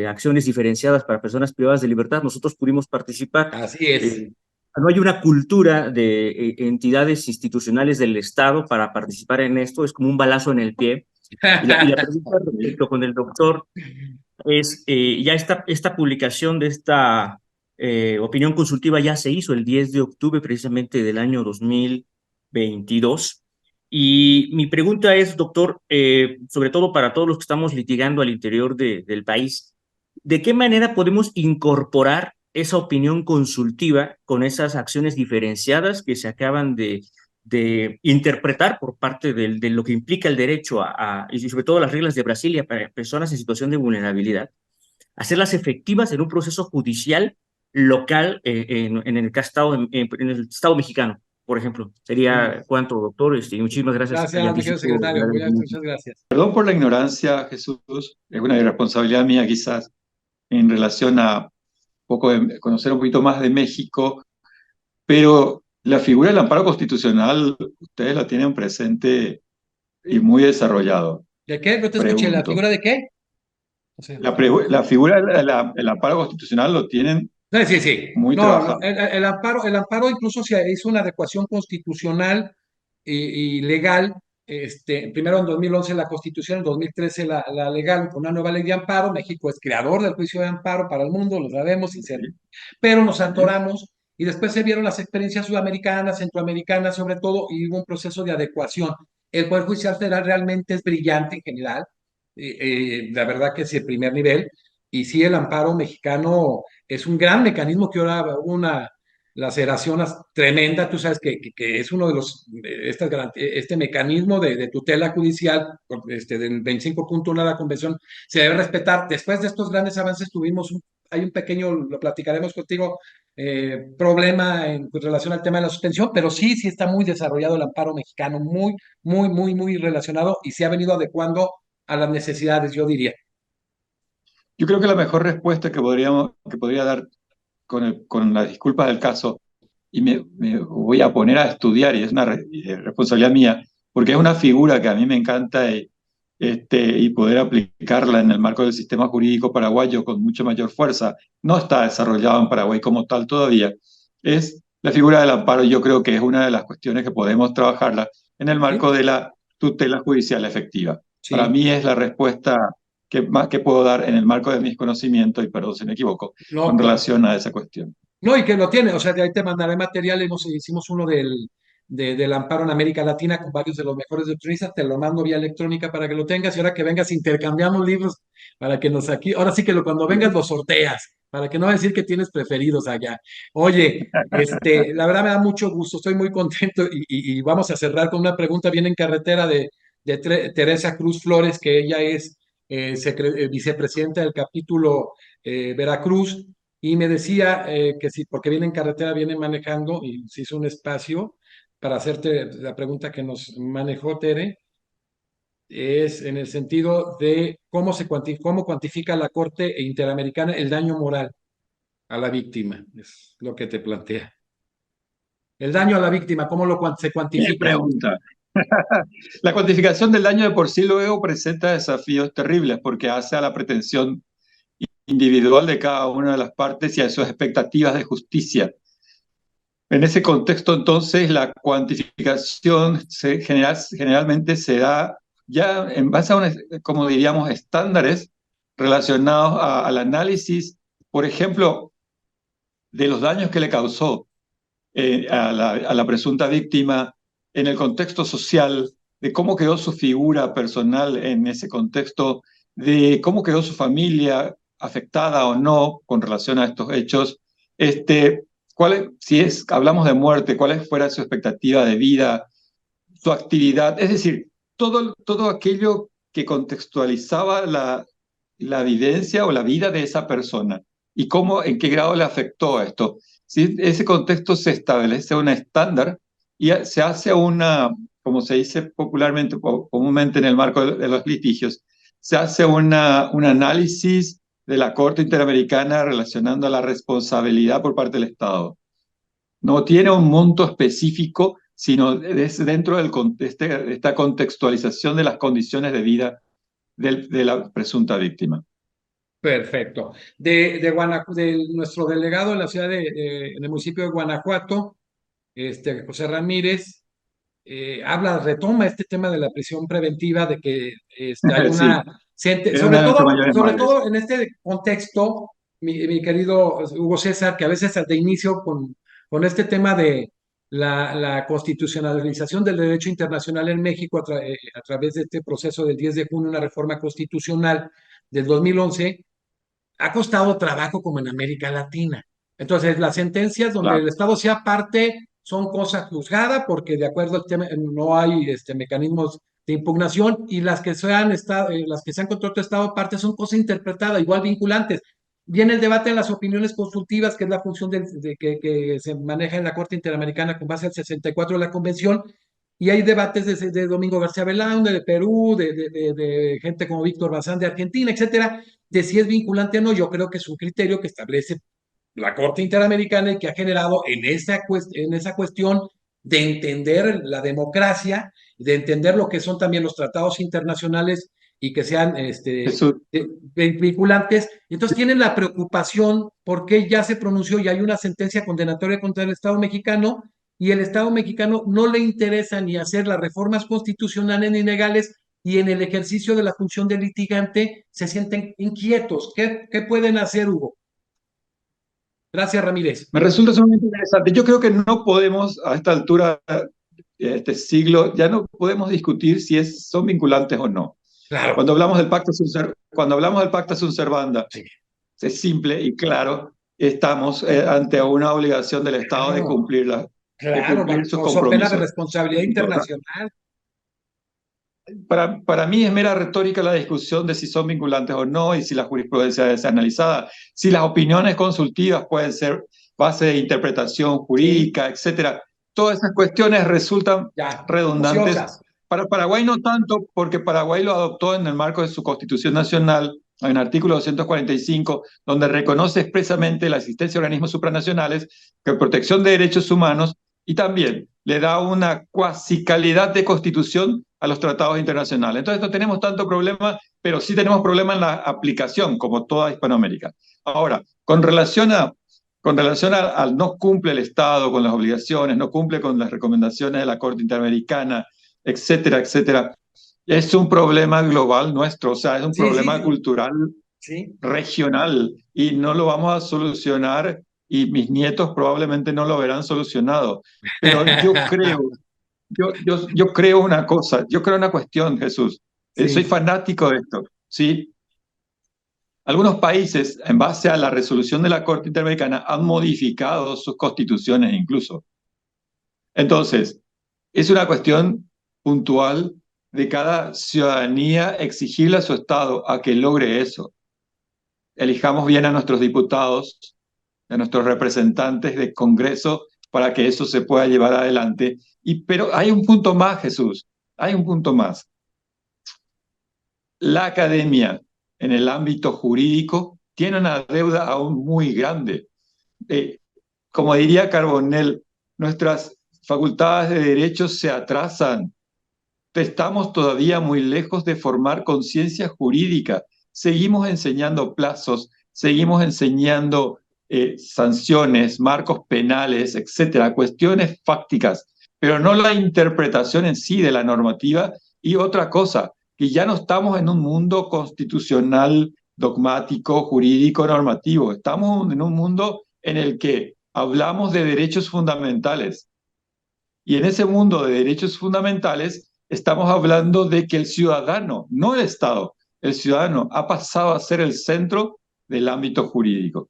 acciones diferenciadas para personas privadas de libertad. Nosotros pudimos participar. Así es. No hay una cultura de entidades institucionales del Estado para participar en esto, es como un balazo en el pie. Y la pregunta respecto con el doctor es, ya esta publicación de esta opinión consultiva ya se hizo el 10 de octubre precisamente del año 2022. Y mi pregunta es, doctor, sobre todo para todos los que estamos litigando al interior del país, ¿de qué manera podemos incorporar esa opinión consultiva con esas acciones diferenciadas que se acaban de interpretar por parte de lo que implica el derecho y sobre todo las reglas de Brasilia para personas en situación de vulnerabilidad, hacerlas efectivas en un proceso judicial local en el estado mexicano, por ejemplo? Sería cuánto, doctor, y muchísimas gracias. Gracias, mi querido secretario. Muchas gracias. Perdón por la ignorancia, Jesús, es una irresponsabilidad mía quizás en relación a conocer un poquito más de México, pero la figura del amparo constitucional, ustedes la tienen presente y muy desarrollado. ¿De qué? No te escuché. ¿La figura de qué? O sea, la figura del amparo constitucional lo tienen sí, sí. muy No, trabajado. el amparo incluso se hizo una adecuación constitucional y legal. Primero en 2011 la Constitución, en 2013 la legal, con una nueva ley de amparo. México es creador del juicio de amparo para el mundo, lo sabemos, pero nos atoramos y después se vieron las experiencias sudamericanas, centroamericanas sobre todo, y hubo un proceso de adecuación. El Poder Judicial Federal realmente es brillante en general, la verdad que es el primer nivel, y sí el amparo mexicano es un gran mecanismo que ahora hubo una laceración tremenda. Tú sabes que es uno de este mecanismo de tutela judicial del 25.1 de la Convención se debe respetar. Después de estos grandes avances tuvimos hay un pequeño, lo platicaremos contigo, problema en relación al tema de la suspensión, pero sí está muy desarrollado el amparo mexicano, muy relacionado y se ha venido adecuando a las necesidades, yo diría. Yo creo que la mejor respuesta que podría dar con las disculpas del caso, y me voy a poner a estudiar, y es una responsabilidad mía, porque es una figura que a mí me encanta y poder aplicarla en el marco del sistema jurídico paraguayo con mucha mayor fuerza. No está desarrollado en Paraguay como tal todavía. Es la figura del amparo, yo creo que es una de las cuestiones que podemos trabajarla en el marco de la tutela judicial efectiva. Sí. Para mí es la respuesta que puedo dar en el marco de mis conocimientos, y perdón si me equivoco, No, con claro. relación a esa cuestión. No, y que lo tiene, o sea, de ahí te mandaré material, hicimos uno del amparo en América Latina con varios de los mejores deportistas, te lo mando vía electrónica para que lo tengas, y ahora que vengas intercambiamos libros para que ahora sí que cuando vengas lo sorteas, para que no decir que tienes preferidos allá. Oye, la verdad me da mucho gusto, estoy muy contento y vamos a cerrar con una pregunta bien en carretera de Teresa Cruz Flores, que ella es vicepresidenta del capítulo Veracruz. Y me decía que sí, porque viene en carretera, viene manejando y se hizo un espacio para hacerte la pregunta que nos manejó Tere, es en el sentido de cómo cuantifica la Corte Interamericana el daño moral a la víctima, es lo que te plantea. El daño a la víctima, ¿cómo se ¿Qué cuantifica? pregunta? La cuantificación del daño de por sí luego presenta desafíos terribles porque hace a la pretensión individual de cada una de las partes y a sus expectativas de justicia. En ese contexto, entonces, la cuantificación generalmente se da ya en base a, como diríamos, estándares relacionados al análisis, por ejemplo, de los daños que le causó a la presunta víctima en el contexto social, de cómo quedó su figura personal en ese contexto, de cómo quedó su familia afectada o no con relación a estos hechos, hablamos de muerte, cuál fuera su expectativa de vida, su actividad, es decir, todo aquello que contextualizaba la vivencia o la vida de esa persona y en qué grado le afectó esto. Si ese contexto se establece un estándar y se hace como se dice popularmente, comúnmente en el marco de los litigios, se hace un análisis de la Corte Interamericana relacionando la responsabilidad por parte del Estado. No tiene un monto específico, sino es dentro de esta contextualización de las condiciones de vida de la presunta víctima. Perfecto. De nuestro delegado en la ciudad en el municipio de Guanajuato, José Ramírez, retoma este tema de la prisión preventiva, de que hay una, Sí, sobre todo en este contexto, mi querido Hugo César, que a veces de inicio con este tema de la constitucionalización del derecho internacional en México a través de este proceso del 10 de junio, una reforma constitucional del 2011, ha costado trabajo como en América Latina. Entonces, las sentencias donde el Estado sea parte son cosas juzgadas porque de acuerdo al tema no hay mecanismos de impugnación, y las que sean contra otro Estado parte son cosas interpretadas, igual vinculantes. Viene el debate de las opiniones consultivas, que es la función que se maneja en la Corte Interamericana con base al 64 de la Convención, y hay debates de Domingo García Belaúnde, de Perú, de gente como Víctor Bazán de Argentina, etcétera, de si es vinculante o no. Yo creo que es un criterio que establece la Corte Interamericana y que ha generado en esa cuestión de entender la democracia, de entender lo que son también los tratados internacionales y que sean vinculantes. Entonces tienen la preocupación porque ya se pronunció y hay una sentencia condenatoria contra el Estado mexicano, y el Estado mexicano no le interesa ni hacer las reformas constitucionales ni legales, y en el ejercicio de la función de litigante se sienten inquietos. ¿Qué pueden hacer, Hugo? Gracias, Ramírez. Me resulta sumamente interesante. Yo creo que no podemos, a esta altura de este siglo, ya no podemos discutir si son vinculantes o no. Claro. Cuando hablamos del pacta sunt servanda, sí, es simple y claro, estamos ante una obligación del Estado de cumplir sus compromisos. Pena de responsabilidad internacional. para mí es mera retórica la discusión de si son vinculantes o no y si la jurisprudencia debe ser analizada, si las opiniones consultivas pueden ser base de interpretación jurídica, etcétera. Todas esas cuestiones resultan redundantes. Ociosas. Para Paraguay no tanto, porque Paraguay lo adoptó en el marco de su Constitución Nacional. Hay un artículo 245 donde reconoce expresamente la existencia de organismos supranacionales, que protección de derechos humanos, y también le da una cuasi calidad de constitución a los tratados internacionales. Entonces no tenemos tanto problema, pero sí tenemos problema en la aplicación, como toda Hispanoamérica. Ahora, al no cumple el Estado con las obligaciones, no cumple con las recomendaciones de la Corte Interamericana, etcétera, etcétera, es un problema global nuestro, o sea, es un problema cultural regional y no lo vamos a solucionar y mis nietos probablemente no lo verán solucionado. Pero yo creo una cosa, yo creo una cuestión, Jesús. Soy fanático de esto, ¿sí? Algunos países, en base a la resolución de la Corte Interamericana, han modificado sus constituciones incluso. Entonces, es una cuestión puntual de cada ciudadanía exigirle a su Estado a que logre eso. Elijamos bien a nuestros diputados, a nuestros representantes de Congreso para que eso se pueda llevar adelante. Pero hay un punto más, Jesús, hay un punto más. La academia en el ámbito jurídico tiene una deuda aún muy grande. Como diría Carbonell, nuestras facultades de derecho se atrasan. Estamos todavía muy lejos de formar conciencia jurídica. Seguimos enseñando plazos, seguimos enseñando sanciones, marcos penales, etcétera, cuestiones fácticas, pero no la interpretación en sí de la normativa. Y otra cosa, que ya no estamos en un mundo constitucional, dogmático, jurídico, normativo. Estamos en un mundo en el que hablamos de derechos fundamentales. Y en ese mundo de derechos fundamentales estamos hablando de que el ciudadano, no el Estado, el ciudadano ha pasado a ser el centro del ámbito jurídico.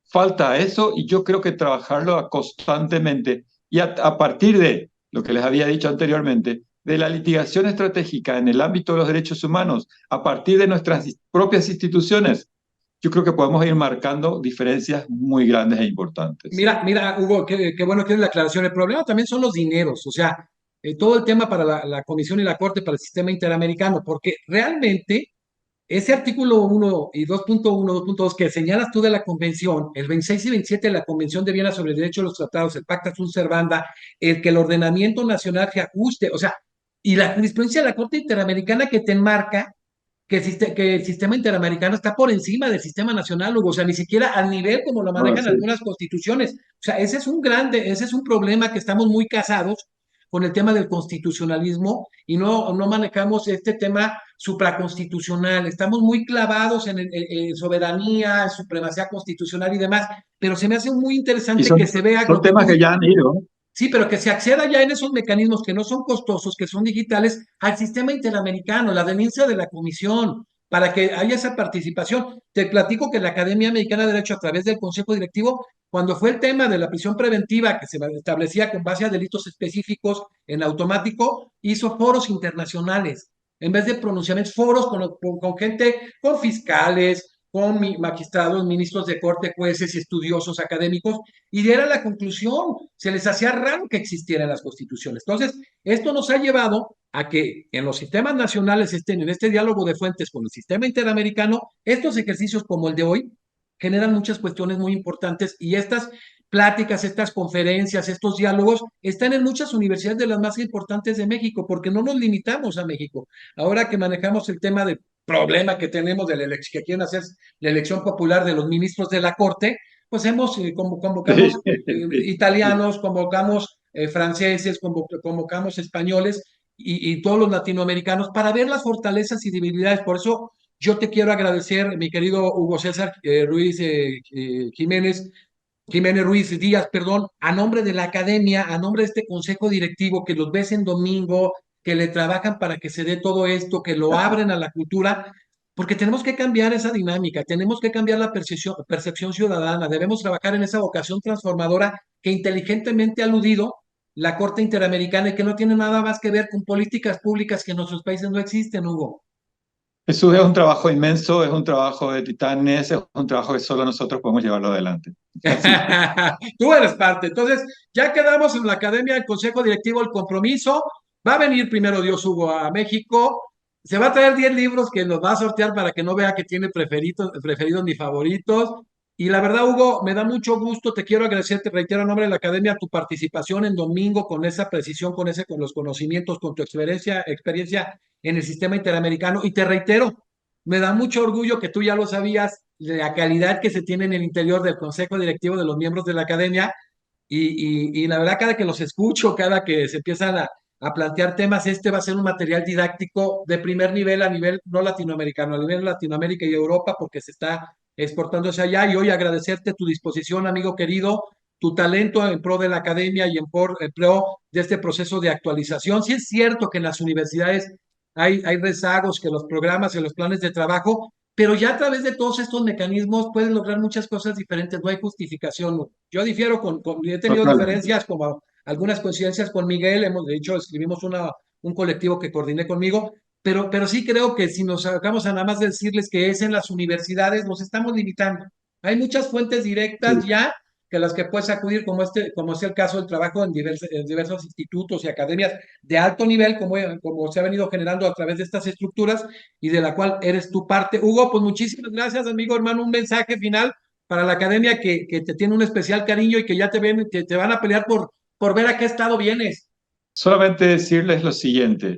Falta eso y yo creo que trabajarlo constantemente y a partir de lo que les había dicho anteriormente, de la litigación estratégica en el ámbito de los derechos humanos, a partir de nuestras propias instituciones, yo creo que podemos ir marcando diferencias muy grandes e importantes. Mira, Hugo, qué bueno que es la aclaración. El problema también son los dineros, o sea, todo el tema para la Comisión y la Corte, para el sistema interamericano, porque realmente ese artículo 1 y 2.1, 2.2 que señalas tú de la Convención, el 26 y 27 de la Convención de Viena sobre el Derecho de los Tratados, el Pacta Sunt Servanda, el que el ordenamiento nacional se ajuste, o sea, y la jurisprudencia de la Corte Interamericana que te enmarca que el sistema interamericano está por encima del sistema nacional, Hugo, o sea, ni siquiera al nivel como lo manejan algunas constituciones. O sea, ese es un problema que estamos muy casados con el tema del constitucionalismo y no manejamos este tema supraconstitucional. Estamos muy clavados en soberanía, en supremacía constitucional y demás, pero se me hace muy interesante que se vea... Son temas que ya han ido. Sí, pero que se acceda ya en esos mecanismos que no son costosos, que son digitales, al sistema interamericano, la denuncia de la comisión, para que haya esa participación. Te platico que la Academia Mexicana de Derecho, a través del Consejo Directivo, cuando fue el tema de la prisión preventiva, que se establecía con base a delitos específicos en automático, hizo foros internacionales, en vez de pronunciamientos, foros con gente, con fiscales, con magistrados, ministros de corte, jueces, estudiosos, académicos, y era la conclusión, se les hacía raro que existieran las constituciones. Entonces, esto nos ha llevado a que en los sistemas nacionales estén en este diálogo de fuentes con el sistema interamericano, estos ejercicios como el de hoy generan muchas cuestiones muy importantes y estas pláticas, estas conferencias, estos diálogos están en muchas universidades de las más importantes de México, porque no nos limitamos a México. Ahora que manejamos el tema del problema que tenemos de la elección, que quieren hacer la elección popular de los ministros de la Corte, pues convocamos italianos, convocamos franceses, convocamos españoles y todos los latinoamericanos para ver las fortalezas y debilidades. Por eso yo te quiero agradecer, mi querido Hugo César Jiménez Ruiz Díaz, perdón, a nombre de la academia, a nombre de este consejo directivo que los ves en domingo, que le trabajan para que se dé todo esto, que lo abren a la cultura, porque tenemos que cambiar esa dinámica, tenemos que cambiar la percepción ciudadana, debemos trabajar en esa vocación transformadora que inteligentemente ha aludido la Corte Interamericana y que no tiene nada más que ver con políticas públicas que en nuestros países no existen, Hugo. Jesús, es un trabajo inmenso, es un trabajo de titanes, es un trabajo que solo nosotros podemos llevarlo adelante. Así. Tú eres parte. Entonces, ya quedamos en la Academia del Consejo Directivo el compromiso. Va a venir primero Dios, Hugo, a México. Se va a traer 10 libros que nos va a sortear para que no vea que tiene preferidos ni favoritos. Y la verdad, Hugo, me da mucho gusto. Te quiero agradecer, te reitero en nombre de la Academia, tu participación en domingo con esa precisión, con los conocimientos, con tu experiencia en el sistema interamericano. Y te reitero, me da mucho orgullo que tú ya lo sabías, de la calidad que se tiene en el interior del consejo directivo de los miembros de la academia. Y la verdad, cada que los escucho, cada que se empiezan a plantear temas, este va a ser un material didáctico de primer nivel, a nivel no latinoamericano, a nivel Latinoamérica y Europa, porque se está exportándose allá. Y hoy agradecerte tu disposición, amigo querido, tu talento en pro de la academia y en pro de este proceso de actualización. Sí es cierto que en las universidades hay rezagos, que los programas y los planes de trabajo, pero ya a través de todos estos mecanismos puedes lograr muchas cosas diferentes, no hay justificación. Yo difiero he tenido Totalmente. diferencias, como algunas coincidencias con Miguel, de hecho escribimos un colectivo que coordiné conmigo, pero sí creo que si nos sacamos a nada más decirles que es en las universidades, nos estamos limitando. Hay muchas fuentes Sí. directas ya que las que puedes acudir, como es el caso del trabajo en diversos institutos y academias de alto nivel, como se ha venido generando a través de estas estructuras y de la cual eres tu parte. Hugo, pues muchísimas gracias, amigo hermano. Un mensaje final para la academia que te tiene un especial cariño y que ya que te van a pelear por ver a qué estado vienes. Solamente decirles lo siguiente,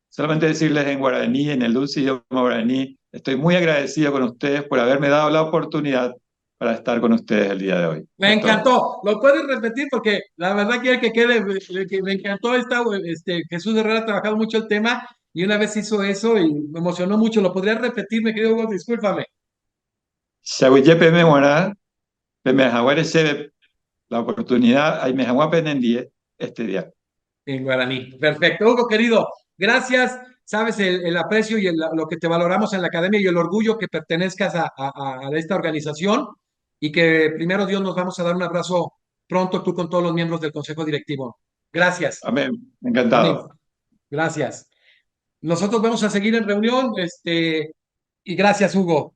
solamente decirles en guaraní, en el dulce idioma guaraní, estoy muy agradecido con ustedes por haberme dado la oportunidad para estar con ustedes el día de hoy. Me Es todo. encantó. ¿Lo puedes repetir? Porque la verdad quiero que quede, que me encantó Jesús Herrera ha trabajado mucho el tema y una vez hizo eso y me emocionó mucho. ¿Lo podrías repetir, mi querido Hugo? Discúlpame. La oportunidad, ahí me este día. En guaraní. Perfecto, Hugo, querido. Gracias. Sabes el aprecio y lo que te valoramos en la academia y el orgullo que pertenezcas a esta organización y que primero Dios nos vamos a dar un abrazo pronto tú con todos los miembros del consejo directivo. Gracias. Amén. Amén. Encantado. Gracias. Nosotros vamos a seguir en reunión, y gracias, Hugo.